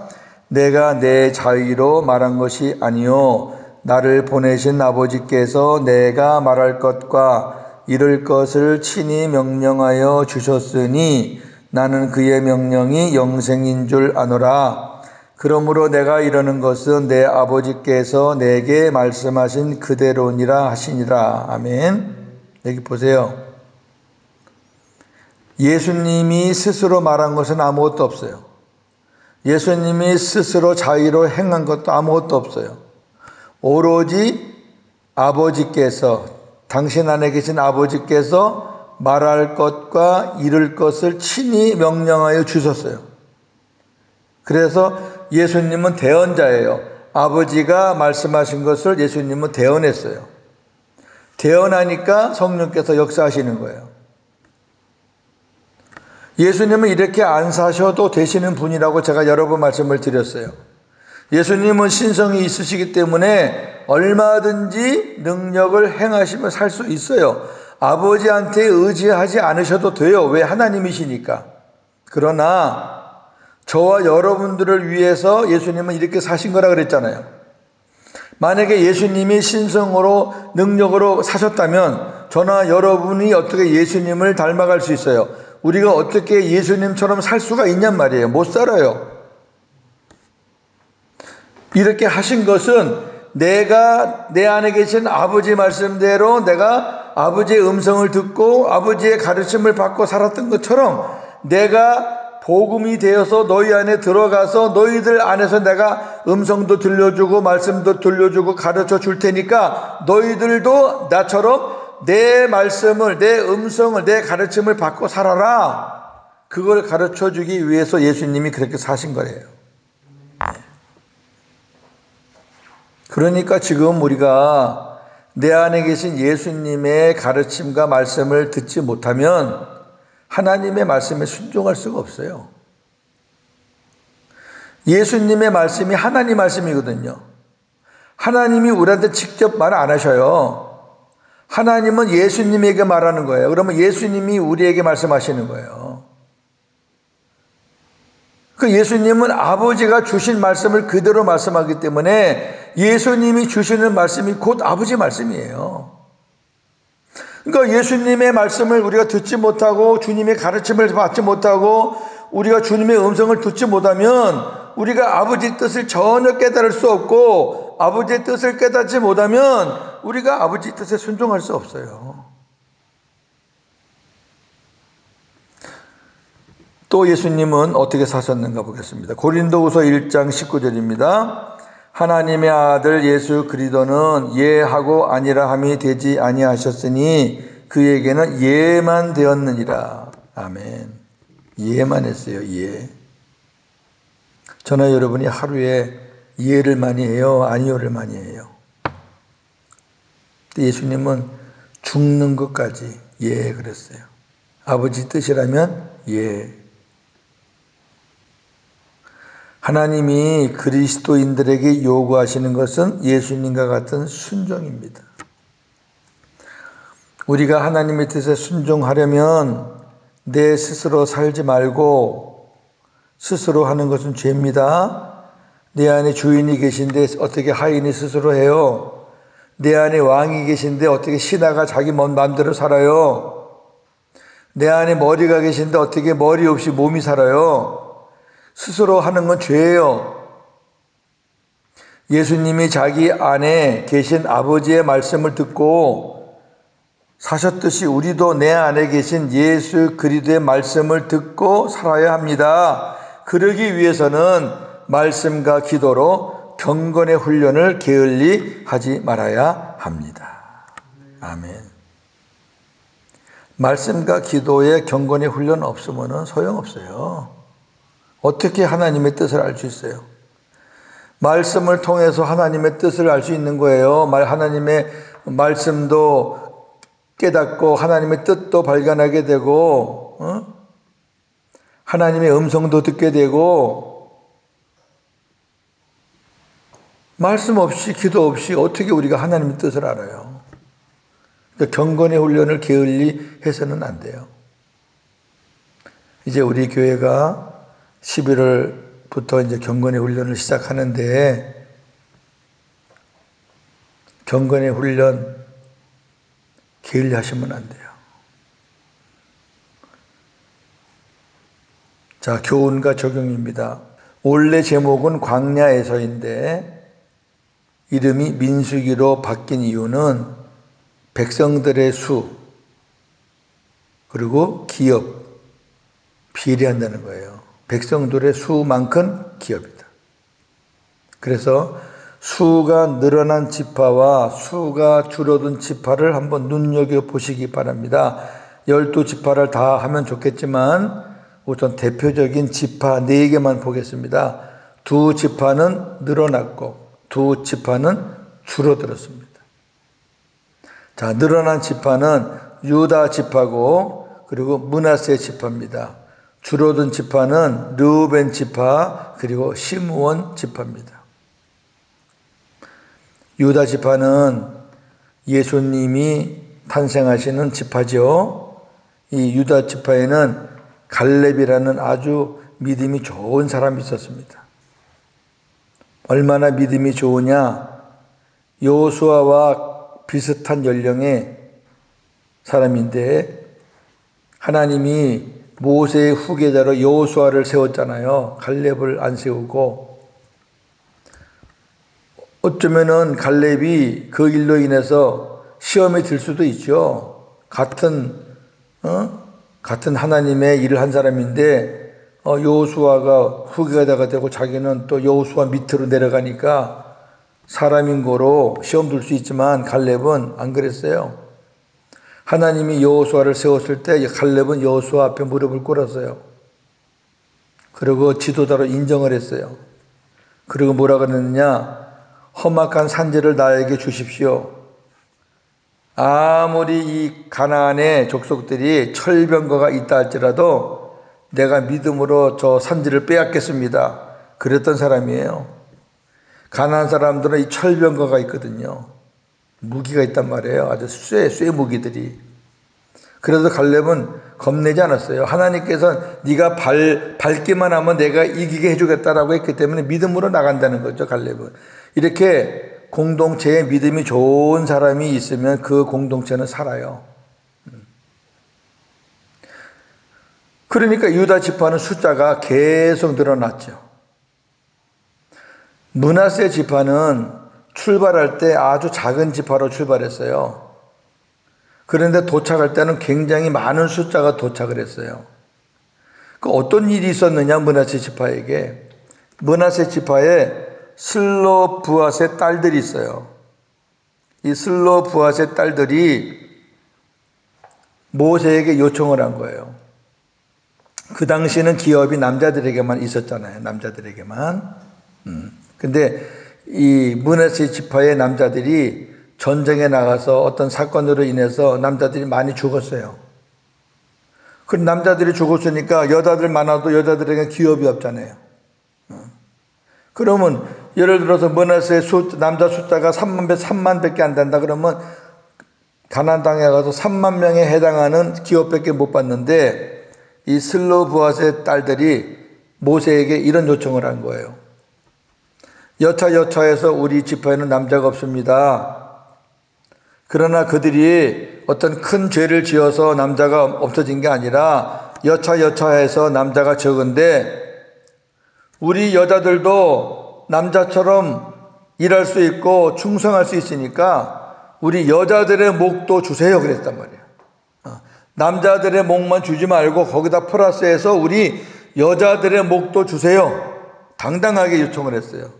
내가 내 자의로 말한 것이 아니요 나를 보내신 아버지께서 내가 말할 것과 이룰 것을 친히 명령하여 주셨으니 나는 그의 명령이 영생인 줄 아노라. 그러므로 내가 이러는 것은 내 아버지께서 내게 말씀하신 그대로니라 하시니라. 아멘. 여기 보세요. 예수님이 스스로 말한 것은 아무것도 없어요. 예수님이 스스로 자의로 행한 것도 아무것도 없어요. 오로지 아버지께서, 당신 안에 계신 아버지께서 말할 것과 이룰 것을 친히 명령하여 주셨어요. 그래서 예수님은 대언자예요. 아버지가 말씀하신 것을 예수님은 대언했어요. 대언하니까 성령께서 역사하시는 거예요. 예수님은 이렇게 안 사셔도 되시는 분이라고 제가 여러 번 말씀을 드렸어요. 예수님은 신성이 있으시기 때문에 얼마든지 능력을 행하시며 살 수 있어요. 아버지한테 의지하지 않으셔도 돼요. 왜? 하나님이시니까. 그러나 저와 여러분들을 위해서 예수님은 이렇게 사신 거라 그랬잖아요. 만약에 예수님이 신성으로 능력으로 사셨다면 저나 여러분이 어떻게 예수님을 닮아갈 수 있어요? 우리가 어떻게 예수님처럼 살 수가 있냔 말이에요. 못 살아요. 이렇게 하신 것은 내가 내 안에 계신 아버지 말씀대로 내가 아버지의 음성을 듣고 아버지의 가르침을 받고 살았던 것처럼 내가 복음이 되어서 너희 안에 들어가서 너희들 안에서 내가 음성도 들려주고 말씀도 들려주고 가르쳐 줄 테니까 너희들도 나처럼 내 말씀을, 내 음성을, 내 가르침을 받고 살아라. 그걸 가르쳐 주기 위해서 예수님이 그렇게 사신 거예요. 그러니까 지금 우리가 내 안에 계신 예수님의 가르침과 말씀을 듣지 못하면 하나님의 말씀에 순종할 수가 없어요. 예수님의 말씀이 하나님 말씀이거든요. 하나님이 우리한테 직접 말 안 하셔요. 하나님은 예수님에게 말하는 거예요. 그러면 예수님이 우리에게 말씀하시는 거예요. 그 예수님은 아버지가 주신 말씀을 그대로 말씀하기 때문에 예수님이 주시는 말씀이 곧 아버지 말씀이에요. 그러니까 예수님의 말씀을 우리가 듣지 못하고 주님의 가르침을 받지 못하고 우리가 주님의 음성을 듣지 못하면 우리가 아버지 뜻을 전혀 깨달을 수 없고 아버지의 뜻을 깨닫지 못하면 우리가 아버지 뜻에 순종할 수 없어요. 또 예수님은 어떻게 사셨는가 보겠습니다. 고린도후서 1장 19절입니다. 하나님의 아들 예수 그리스도는 예하고 아니라 함이 되지 아니하셨으니 그에게는 예만 되었느니라. 아멘. 예만 했어요. 예. 저나 여러분이 하루에 예를 많이 해요? 아니요를 많이 해요? 예수님은 죽는 것까지 예 그랬어요. 아버지 뜻이라면 예. 하나님이 그리스도인들에게 요구하시는 것은 예수님과 같은 순종입니다. 우리가 하나님의 뜻에 순종하려면 내 스스로 살지 말고 스스로 하는 것은 죄입니다. 내 안에 주인이 계신데 어떻게 하인이 스스로 해요? 내 안에 왕이 계신데 어떻게 신하가 자기 마음대로 살아요? 내 안에 머리가 계신데 어떻게 머리 없이 몸이 살아요? 스스로 하는 건 죄예요. 예수님이 자기 안에 계신 아버지의 말씀을 듣고 사셨듯이 우리도 내 안에 계신 예수 그리스도의 말씀을 듣고 살아야 합니다. 그러기 위해서는 말씀과 기도로 경건의 훈련을 게을리 하지 말아야 합니다. 아멘. 말씀과 기도에 경건의 훈련 없으면 소용없어요. 어떻게 하나님의 뜻을 알 수 있어요? 말씀을 통해서 하나님의 뜻을 알 수 있는 거예요. 하나님의 말씀도 깨닫고 하나님의 뜻도 발견하게 되고 하나님의 음성도 듣게 되고 말씀 없이 기도 없이 어떻게 우리가 하나님의 뜻을 알아요? 그러니까 경건의 훈련을 게을리 해서는 안 돼요. 이제 우리 교회가 11월부터 이제 경건의 훈련을 시작하는데 경건의 훈련 게을리 하시면 안 돼요. 자, 교훈과 적용입니다. 원래 제목은 광야에서인데 이름이 민수기로 바뀐 이유는 백성들의 수 그리고 기업 비례한다는 거예요. 백성들의 수만큼 기업이다. 그래서 수가 늘어난 지파와 수가 줄어든 지파를 한번 눈여겨보시기 바랍니다. 12지파를 다 하면 좋겠지만 우선 대표적인 지파 4개만 보겠습니다. 2지파는 늘어났고 2지파는 줄어들었습니다. 자, 늘어난 지파는 유다 지파고 그리고 므낫세 지파입니다. 줄어든 지파는 르우벤 지파 그리고 시므온 지파입니다. 유다 지파는 예수님이 탄생하시는 지파죠. 이 유다 지파에는 갈렙이라는 아주 믿음이 좋은 사람이 있었습니다. 얼마나 믿음이 좋으냐? 여호수아와 비슷한 연령의 사람인데 하나님이 모세의 후계자로 여호수아를 세웠잖아요. 갈렙을 안 세우고 어쩌면은 갈렙이 그 일로 인해서 시험에 들 수도 있죠. 같은 하나님의 일을 한 사람인데 여호수아가 후계자가 되고 자기는 또 여호수아 밑으로 내려가니까 사람인 거로 시험 들 수 있지만 갈렙은 안 그랬어요. 하나님이 여호수아를 세웠을 때 갈렙은 여호수아 앞에 무릎을 꿇었어요. 그리고 지도자로 인정을 했어요. 그리고 뭐라 그랬느냐? 험악한 산지를 나에게 주십시오. 아무리 이 가나안의 족속들이 철병거가 있다 할지라도 내가 믿음으로 저 산지를 빼앗겠습니다. 그랬던 사람이에요. 가나안 사람들은 이 철병거가 있거든요. 무기가 있단 말이에요. 아주 쇠 무기들이. 그래서 갈렙은 겁내지 않았어요. 하나님께서 네가 밟기만 하면 내가 이기게 해주겠다라고 했기 때문에 믿음으로 나간다는 거죠. 갈렙은. 이렇게 공동체에 믿음이 좋은 사람이 있으면 그 공동체는 살아요. 그러니까 유다 지파는 숫자가 계속 늘어났죠. 므낫세 지파는 출발할 때 아주 작은 지파로 출발했어요. 그런데 도착할 때는 굉장히 많은 숫자가 도착을 했어요. 그 어떤 일이 있었느냐, 므낫세 지파에게. 므낫세 지파에 슬로브앗의 딸들이 있어요. 이 슬로브앗의 딸들이 모세에게 요청을 한 거예요. 그 당시에는 기업이 남자들에게만 있었잖아요. 남자들에게만. 근데 이 므낫세 지파의 남자들이 전쟁에 나가서 어떤 사건으로 인해서 남자들이 많이 죽었어요. 그 남자들이 죽었으니까 여자들 많아도 여자들에게 기업이 없잖아요. 그러면 예를 들어서 므낫세 남자 숫자가 3만밖에 안 된다 그러면 가나안 땅에 가서 3만 명에 해당하는 기업밖에 못 받는데 이 슬로브앗의 딸들이 모세에게 이런 요청을 한 거예요. 여차여차해서 우리 지파에는 남자가 없습니다. 그러나 그들이 어떤 큰 죄를 지어서 남자가 없어진 게 아니라 여차여차해서 남자가 적은데 우리 여자들도 남자처럼 일할 수 있고 충성할 수 있으니까 우리 여자들의 목도 주세요 그랬단 말이에요. 남자들의 목만 주지 말고 거기다 플러스해서 우리 여자들의 목도 주세요. 당당하게 요청을 했어요.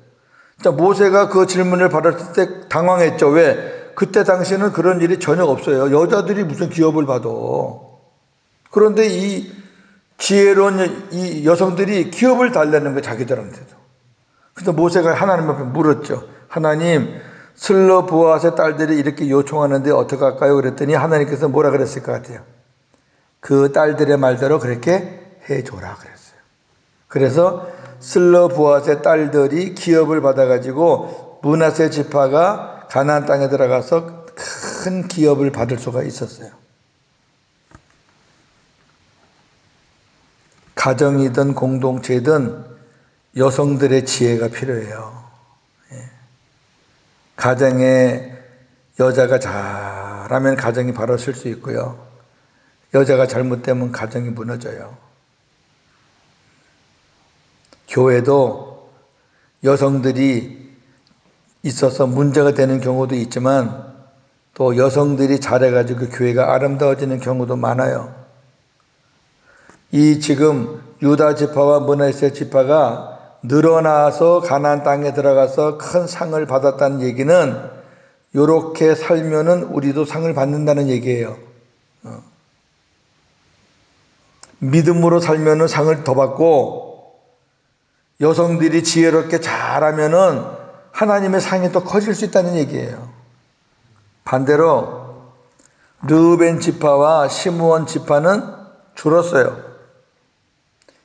자, 모세가 그 질문을 받았을 때 당황했죠. 왜? 그때 당시에는 그런 일이 전혀 없어요. 여자들이 무슨 기업을 받아. 그런데 이 지혜로운 이 여성들이 기업을 달라는 거예요. 자기들한테도. 그래서 모세가 하나님 앞에 물었죠. 하나님, 슬로브앗의 딸들이 이렇게 요청하는데 어떡할까요? 그랬더니 하나님께서 뭐라 그랬을 것 같아요? 그 딸들의 말대로 그렇게 해줘라 그랬어요. 그래서 슬로브앗의 딸들이 기업을 받아가지고 므낫세 지파가 가나안 땅에 들어가서 큰 기업을 받을 수가 있었어요. 가정이든 공동체든 여성들의 지혜가 필요해요. 가정에 여자가 잘하면 가정이 바로 설 수 있고요. 여자가 잘못되면 가정이 무너져요. 교회도 여성들이 있어서 문제가 되는 경우도 있지만 또 여성들이 잘해가지고 교회가 아름다워지는 경우도 많아요. 이 지금 유다 지파와 므낫세 지파가 늘어나서 가나안 땅에 들어가서 큰 상을 받았다는 얘기는 이렇게 살면은 우리도 상을 받는다는 얘기예요. 믿음으로 살면은 상을 더 받고 여성들이 지혜롭게 잘하면은 하나님의 상이 더 커질 수 있다는 얘기예요. 반대로 르우벤 지파와 시므온 지파는 줄었어요.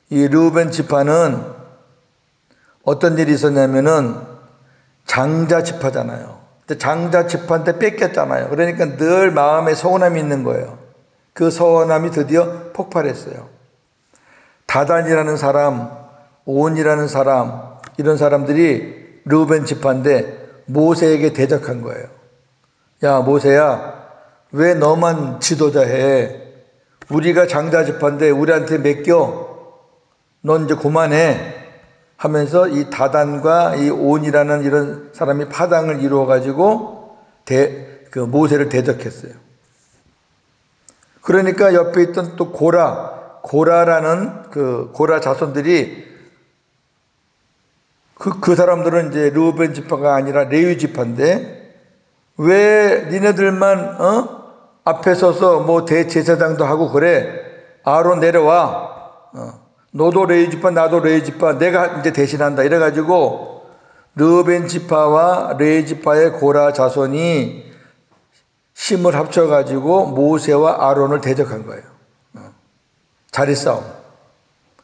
이 르우벤 지파는 어떤 일이 있었냐면은 장자 지파잖아요. 장자 지파한테 뺏겼잖아요. 그러니까 늘 마음에 서운함이 있는 거예요. 그 서운함이 드디어 폭발했어요. 다단이라는 사람, 온이라는 사람, 이런 사람들이 르우벤 지파인데 모세에게 대적한 거예요. 야, 모세야, 왜 너만 지도자 해? 우리가 장자 지파인데 우리한테 맡겨. 넌 이제 그만해. 하면서 이 다단과 이 온이라는 이런 사람이 파당을 이루어 가지고 그 모세를 대적했어요. 그러니까 옆에 있던 또 고라라는 그 고라 자손들이 그 사람들은 이제 르우벤 지파가 아니라 레위 지파인데 왜 니네들만 앞에 서서 뭐 대제사장도 하고 그래? 아론 내려와. 너도 레위 지파 나도 레위 지파 내가 이제 대신한다 이래가지고 르우벤 지파와 레위 지파의 고라 자손이 힘을 합쳐가지고 모세와 아론을 대적한 거예요. 자리 싸움.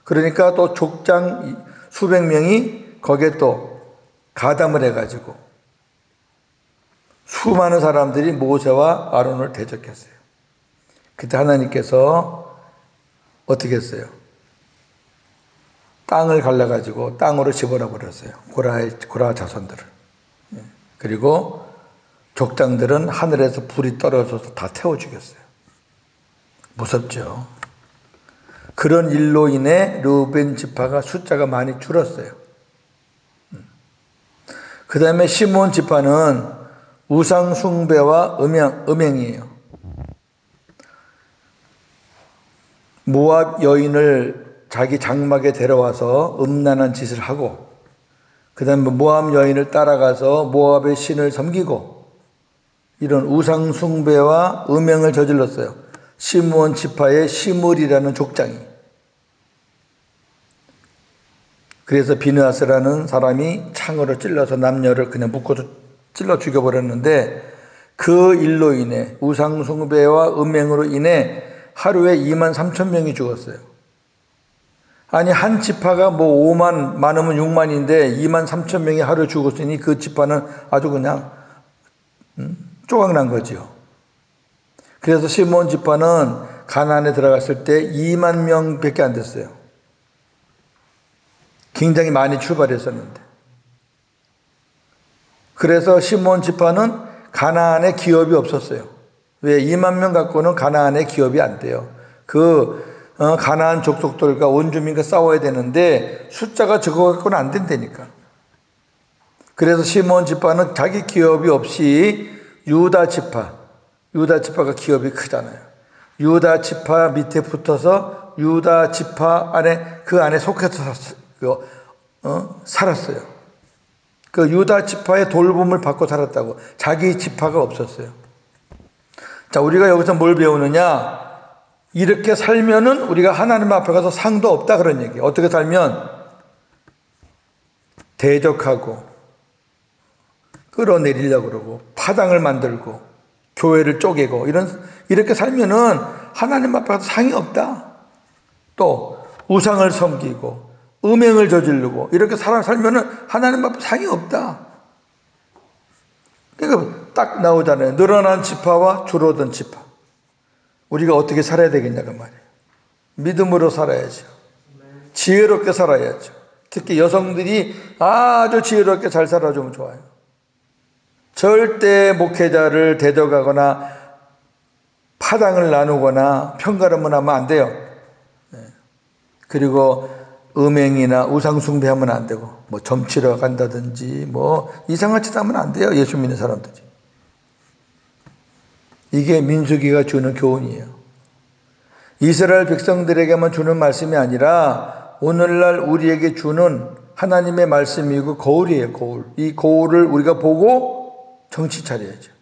그러니까 또 족장 수백 명이 거기에 또 가담을 해가지고 수많은 사람들이 모세와 아론을 대적했어요. 그때 하나님께서 어떻게 했어요? 땅을 갈라가지고 땅으로 집어넣어 버렸어요. 고라 자손들을. 그리고 족장들은 하늘에서 불이 떨어져서 다 태워 죽였어요. 무섭죠. 그런 일로 인해 르우벤 지파가 숫자가 많이 줄었어요. 그 다음에 시몬 지파는 우상 숭배와 음행이에요. 모압 여인을 자기 장막에 데려와서 음란한 짓을 하고 그 다음에 모압 여인을 따라가서 모압의 신을 섬기고 이런 우상 숭배와 음행을 저질렀어요. 시므온 지파의 시므리라는 족장이. 그래서 비느하스라는 사람이 창으로 찔러서 남녀를 그냥 묶어서 찔러 죽여버렸는데 그 일로 인해 우상 숭배와 음행으로 인해 하루에 2만 3천 명이 죽었어요. 아니 한 지파가 뭐 5만 많으면 6만인데 2만 3천 명이 하루에 죽었으니 그 지파는 아주 그냥 조각난 거죠. 그래서 시므온 지파는 가나안에 들어갔을 때 2만 명밖에 안 됐어요. 굉장히 많이 출발했었는데. 그래서 시므온 지파는 가나안에 기업이 없었어요. 왜? 2만 명 갖고는 가나안에 기업이 안 돼요. 가나안 족속들과 원주민과 싸워야 되는데 숫자가 적어 갖고는 안 된다니까. 그래서 시므온 지파는 자기 기업이 없이 유다 지파가 기업이 크잖아요. 유다 지파 밑에 붙어서 유다 지파 안에 그 안에 속해서 살았어요. 그 유다 지파의 돌봄을 받고 살았다고. 자기 지파가 없었어요. 자, 우리가 여기서 뭘 배우느냐? 이렇게 살면은 우리가 하나님 앞에 가서 상도 없다 그런 얘기예요. 어떻게 살면 대적하고 끌어내리려고 그러고 파당을 만들고 교회를 쪼개고 이렇게 살면은 하나님 앞에 가서 상이 없다. 또 우상을 섬기고 음행을 저지르고 이렇게 살면은 하나님 앞에 상이 없다. 그러니까 딱 나오잖아요. 늘어난 지파와 줄어든 지파. 우리가 어떻게 살아야 되겠냐고 말이에요. 믿음으로 살아야죠. 지혜롭게 살아야죠. 특히 여성들이 아주 지혜롭게 잘 살아주면 좋아요. 절대 목회자를 대적하거나 파당을 나누거나 편가름을 하면 안 돼요. 그리고 음행이나 우상숭배하면 안 되고 뭐 점치러 간다든지 뭐 이상한 짓 하면 안 돼요. 예수 믿는 사람들이. 이게 민수기가 주는 교훈이에요. 이스라엘 백성들에게만 주는 말씀이 아니라 오늘날 우리에게 주는 하나님의 말씀이고 거울이에요. 거울. 이 거울을 우리가 보고 정신 차려야죠.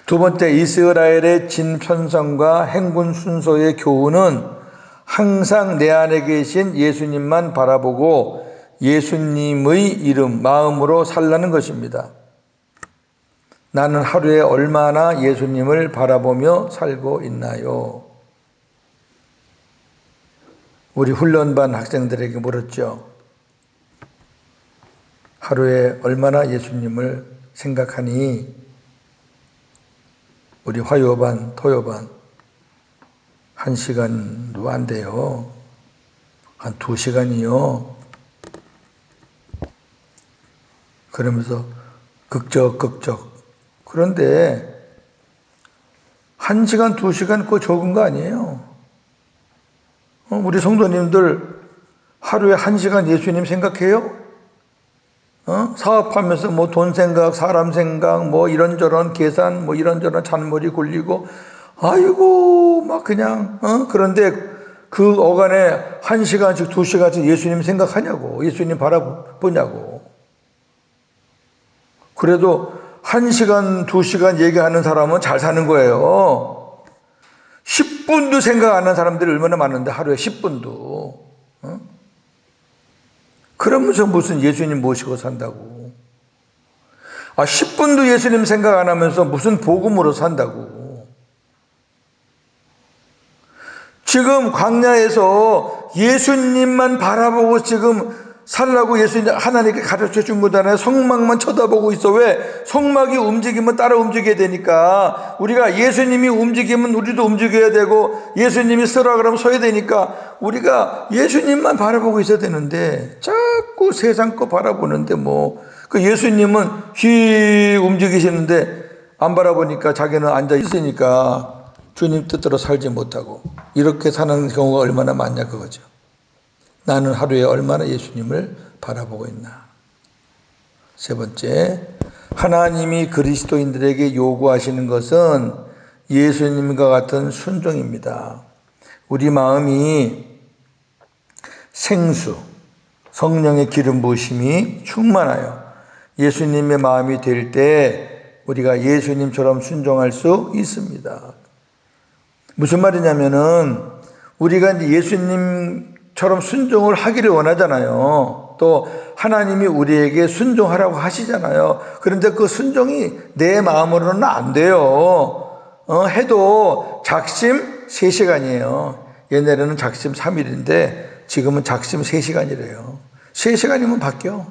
두 번째, 이스라엘의 진편성과 행군 순서의 교훈은 항상 내 안에 계신 예수님만 바라보고 예수님의 이름, 마음으로 살라는 것입니다. 나는 하루에 얼마나 예수님을 바라보며 살고 있나요? 우리 훈련반 학생들에게 물었죠. 하루에 얼마나 예수님을 생각하니? 우리 화요반, 토요반 1시간도 안 돼요. 한 2시간이요. 그러면서 극적. 그런데 1시간, 2시간 그거 적은 거 아니에요. 우리 성도님들 하루에 1시간 예수님 생각해요? 사업하면서 뭐 돈 생각, 사람 생각, 뭐 이런저런 계산, 뭐 이런저런 잔머리 굴리고, 아이고, 막 그냥, 그런데 그 어간에 1시간씩, 2시간씩 예수님 생각하냐고, 예수님 바라보냐고. 그래도 1시간, 2시간 얘기하는 사람은 잘 사는 거예요. 10분도 생각 안 하는 사람들이 얼마나 많은데, 하루에 10분도. 그러면서 무슨 예수님 모시고 산다고. 10분도 예수님 생각 안 하면서 무슨 복음으로 산다고. 지금 광야에서 예수님만 바라보고 지금 살라고 예수님 하나님께 가르쳐 준 거잖아요. 성막만 쳐다보고 있어. 왜? 성막이 움직이면 따라 움직여야 되니까. 우리가 예수님이 움직이면 우리도 움직여야 되고, 예수님이 서라 그러면 서야 되니까 우리가 예수님만 바라보고 있어야 되는데 자꾸 세상 거 바라보는데 그 예수님은 휘 움직이시는데 안 바라보니까 자기는 앉아 있으니까 주님 뜻대로 살지 못하고 이렇게 사는 경우가 얼마나 많냐 그거죠. 나는 하루에 얼마나 예수님을 바라보고 있나. 세 번째, 하나님이 그리스도인들에게 요구하시는 것은 예수님과 같은 순종입니다. 우리 마음이 생수, 성령의 기름 부으심이 충만하여 예수님의 마음이 될 때 우리가 예수님처럼 순종할 수 있습니다. 무슨 말이냐면은 우리가 이제 예수님처럼 순종을 하기를 원하잖아요. 또 하나님이 우리에게 순종하라고 하시잖아요. 그런데 그 순종이 내 마음으로는 안 돼요. 해도 작심 3시간이에요. 옛날에는 작심 3일인데 지금은 작심 3시간이래요. 3시간이면 바뀌어.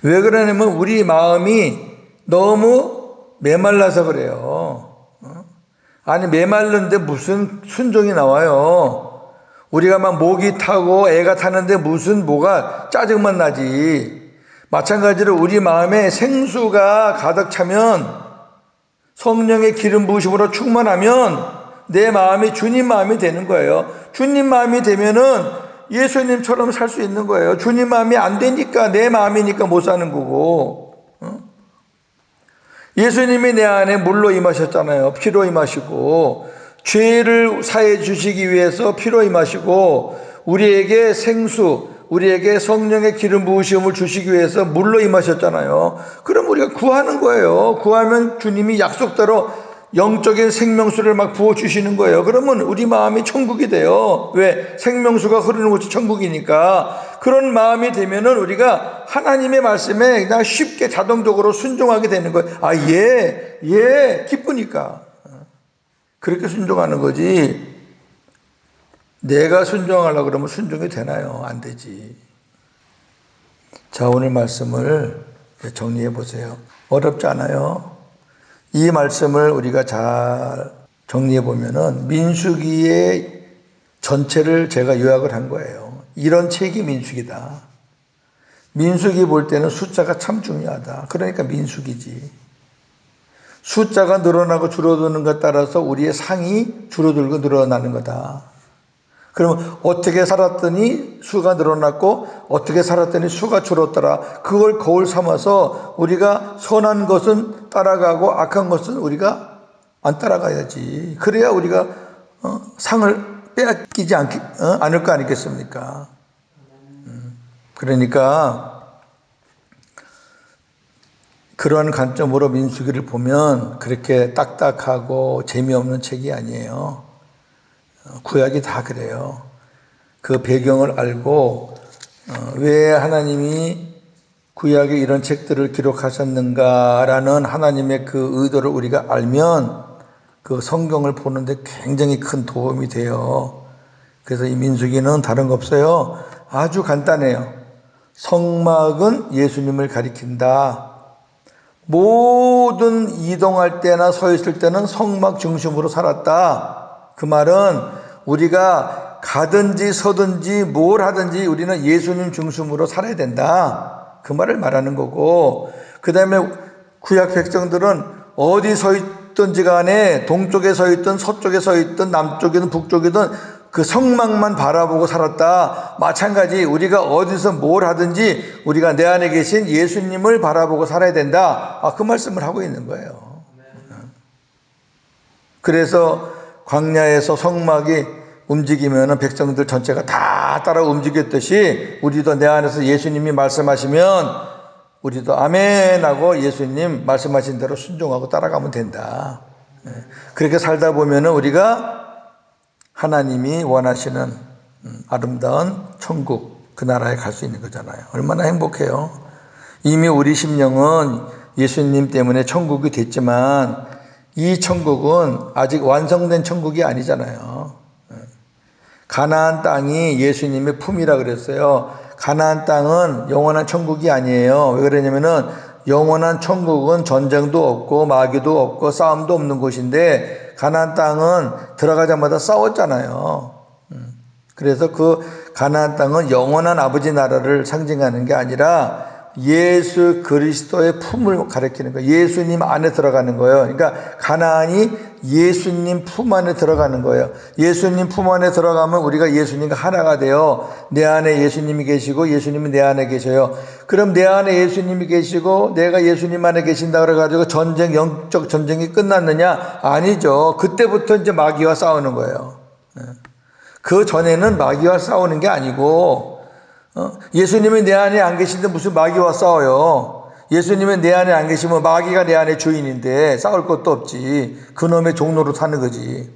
왜 그러냐면 우리 마음이 너무 메말라서 그래요. 아니 메말른데 무슨 순종이 나와요. 우리가 막 목이 타고 애가 타는데 무슨 뭐가 짜증만 나지. 마찬가지로 우리 마음에 생수가 가득 차면 성령의 기름 부으심으로 충만하면 내 마음이 주님 마음이 되는 거예요. 주님 마음이 되면은 예수님처럼 살 수 있는 거예요. 주님 마음이 안 되니까 내 마음이니까 못 사는 거고. 예수님이 내 안에 물로 임하셨잖아요. 피로 임하시고 죄를 사해 주시기 위해서 피로 임하시고 우리에게 생수, 우리에게 성령의 기름 부으심을 주시기 위해서 물로 임하셨잖아요. 그럼 우리가 구하는 거예요. 구하면 주님이 약속대로 영적인 생명수를 막 부어주시는 거예요. 그러면 우리 마음이 천국이 돼요. 왜? 생명수가 흐르는 곳이 천국이니까. 그런 마음이 되면은 우리가 하나님의 말씀에 그냥 쉽게 자동적으로 순종하게 되는 거예요. 기쁘니까. 그렇게 순종하는 거지. 내가 순종하려고 그러면 순종이 되나요? 안 되지. 자, 오늘 말씀을 정리해 보세요. 어렵지 않아요. 이 말씀을 우리가 잘 정리해 보면은 민수기의 전체를 제가 요약을 한 거예요. 이런 책이 민수기다. 민수기 볼 때는 숫자가 참 중요하다. 그러니까 민수기지. 숫자가 늘어나고 줄어드는 것 따라서 우리의 상이 줄어들고 늘어나는 거다. 그러면 어떻게 살았더니 수가 늘어났고 어떻게 살았더니 수가 줄었더라. 그걸 거울 삼아서 우리가 선한 것은 따라가고 악한 것은 우리가 안 따라가야지. 그래야 우리가 상을 빼앗기지 않을 거 아니겠습니까? 그러니까 그러한 관점으로 민수기를 보면 그렇게 딱딱하고 재미없는 책이 아니에요. 구약이 다 그래요. 그 배경을 알고 왜 하나님이 구약에 이런 책들을 기록하셨는가라는 하나님의 그 의도를 우리가 알면 그 성경을 보는데 굉장히 큰 도움이 돼요. 그래서 이 민수기는 다른 거 없어요. 아주 간단해요. 성막은 예수님을 가리킨다. 모든 이동할 때나 서 있을 때는 성막 중심으로 살았다. 그 말은 우리가 가든지 서든지 뭘 하든지 우리는 예수님 중심으로 살아야 된다. 그 말을 말하는 거고, 그 다음에 구약 백성들은 어디 서 있든지 간에 동쪽에 서 있든 서쪽에 서 있든 남쪽이든 북쪽이든 그 성막만 바라보고 살았다. 마찬가지 우리가 어디서 뭘 하든지 우리가 내 안에 계신 예수님을 바라보고 살아야 된다. 그 말씀을 하고 있는 거예요. 그래서 광야에서 성막이 움직이면 백성들 전체가 다 따라 움직였듯이 우리도 내 안에서 예수님이 말씀하시면 우리도 아멘 하고 예수님 말씀하신 대로 순종하고 따라가면 된다. 그렇게 살다 보면 우리가 하나님이 원하시는 아름다운 천국, 그 나라에 갈 수 있는 거잖아요. 얼마나 행복해요. 이미 우리 심령은 예수님 때문에 천국이 됐지만 이 천국은 아직 완성된 천국이 아니잖아요. 가나안 땅이 예수님의 품이라 그랬어요. 가나안 땅은 영원한 천국이 아니에요. 왜 그러냐면은 영원한 천국은 전쟁도 없고 마귀도 없고 싸움도 없는 곳인데 가나안 땅은 들어가자마자 싸웠잖아요. 그래서 그 가나안 땅은 영원한 아버지 나라를 상징하는 게 아니라 예수 그리스도의 품을 가리키는 거예요. 예수님 안에 들어가는 거예요. 그러니까 가나안이 예수님 품 안에 들어가는 거예요. 예수님 품 안에 들어가면 우리가 예수님과 하나가 돼요. 내 안에 예수님이 계시고 예수님이 내 안에 계셔요. 그럼 내 안에 예수님이 계시고 내가 예수님 안에 계신다 그래가지고 전쟁, 영적 전쟁이 끝났느냐? 아니죠. 그때부터 이제 마귀와 싸우는 거예요. 그 전에는 마귀와 싸우는 게 아니고 예수님이 내 안에 안 계신데 무슨 마귀와 싸워요. 예수님이 내 안에 안 계시면 마귀가 내 안에 주인인데 싸울 것도 없지. 그놈의 종로로 사는 거지.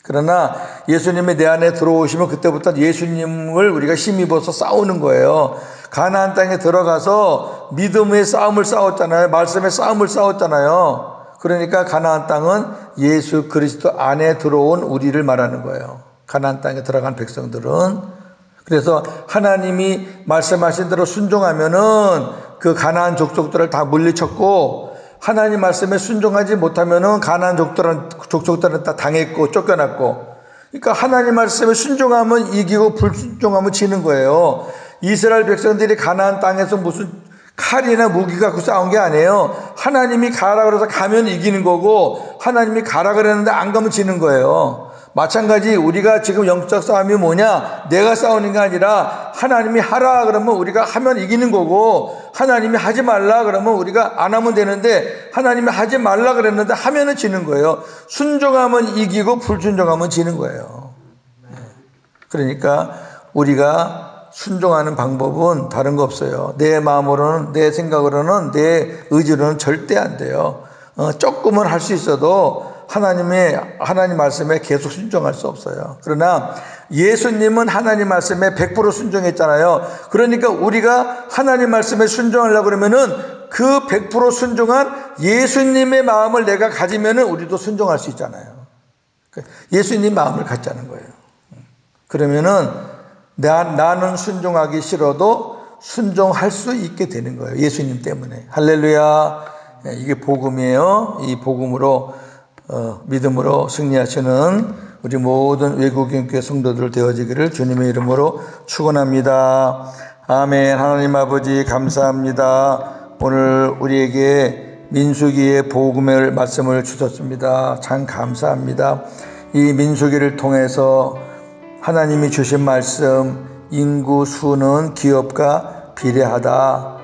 그러나 예수님이 내 안에 들어오시면 그때부터 예수님을 우리가 힘입어서 싸우는 거예요. 가나안 땅에 들어가서 믿음의 싸움을 싸웠잖아요. 말씀의 싸움을 싸웠잖아요. 그러니까 가나안 땅은 예수 그리스도 안에 들어온 우리를 말하는 거예요. 가나안 땅에 들어간 백성들은. 그래서 하나님이 말씀하신 대로 순종하면은 그 가나안 족속들을 다 물리쳤고 하나님 말씀에 순종하지 못하면은 가나안 족속들은 다 당했고 쫓겨났고, 그러니까 하나님 말씀에 순종하면 이기고 불순종하면 지는 거예요. 이스라엘 백성들이 가나안 땅에서 무슨 칼이나 무기 갖고 싸운 게 아니에요. 하나님이 가라 그래서 가면 이기는 거고 하나님이 가라 그랬는데 안 가면 지는 거예요. 마찬가지 우리가 지금 영적 싸움이 뭐냐? 내가 싸우는 게 아니라 하나님이 하라 그러면 우리가 하면 이기는 거고 하나님이 하지 말라 그러면 우리가 안 하면 되는데 하나님이 하지 말라 그랬는데 하면은 지는 거예요. 순종하면 이기고 불순종하면 지는 거예요. 그러니까 우리가 순종하는 방법은 다른 거 없어요. 내 마음으로는, 내 생각으로는, 내 의지로는 절대 안 돼요. 조금은 할 수 있어도 하나님 말씀에 계속 순종할 수 없어요. 그러나 예수님은 하나님 말씀에 100% 순종했잖아요. 그러니까 우리가 하나님 말씀에 순종하려고 그러면은 그 100% 순종한 예수님의 마음을 내가 가지면은 우리도 순종할 수 있잖아요. 예수님 마음을 갖자는 거예요. 그러면은 나는 순종하기 싫어도 순종할 수 있게 되는 거예요. 예수님 때문에. 할렐루야. 이게 복음이에요. 이 복음으로 믿음으로 승리하시는 우리 모든 외국인 교회 성도들 되어지기를 주님의 이름으로 축원합니다. 아멘. 하나님 아버지 감사합니다. 오늘 우리에게 민수기의 복음의 말씀을 주셨습니다. 참 감사합니다. 이 민수기를 통해서 하나님이 주신 말씀, 인구 수는 기업과 비례하다.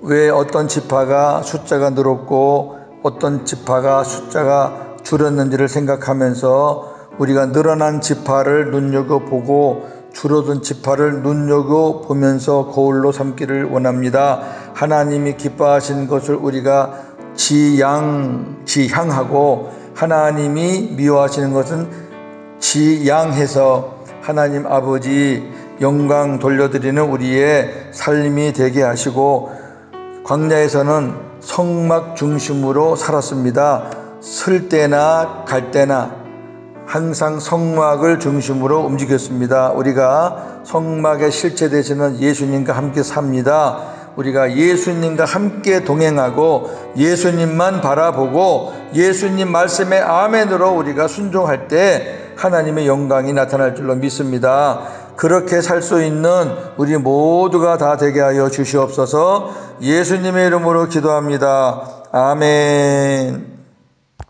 왜 어떤 지파가 숫자가 늘었고 어떤 지파가 숫자가 줄었는지를 생각하면서 우리가 늘어난 지파를 눈여겨보고 줄어든 지파를 눈여겨보면서 거울로 삼기를 원합니다. 하나님이 기뻐하신 것을 우리가 지향하고 하나님이 미워하시는 것은 지양해서 하나님 아버지 영광 돌려드리는 우리의 삶이 되게 하시고, 광야에서는 성막 중심으로 살았습니다. 쓸 때나 갈 때나 항상 성막을 중심으로 움직였습니다. 우리가 성막의 실체 되시는 예수님과 함께 삽니다. 우리가 예수님과 함께 동행하고 예수님만 바라보고 예수님 말씀에 아멘으로 우리가 순종할 때 하나님의 영광이 나타날 줄로 믿습니다. 그렇게 살 수 있는 우리 모두가 다 되게 하여 주시옵소서. 예수님의 이름으로 기도합니다. 아멘.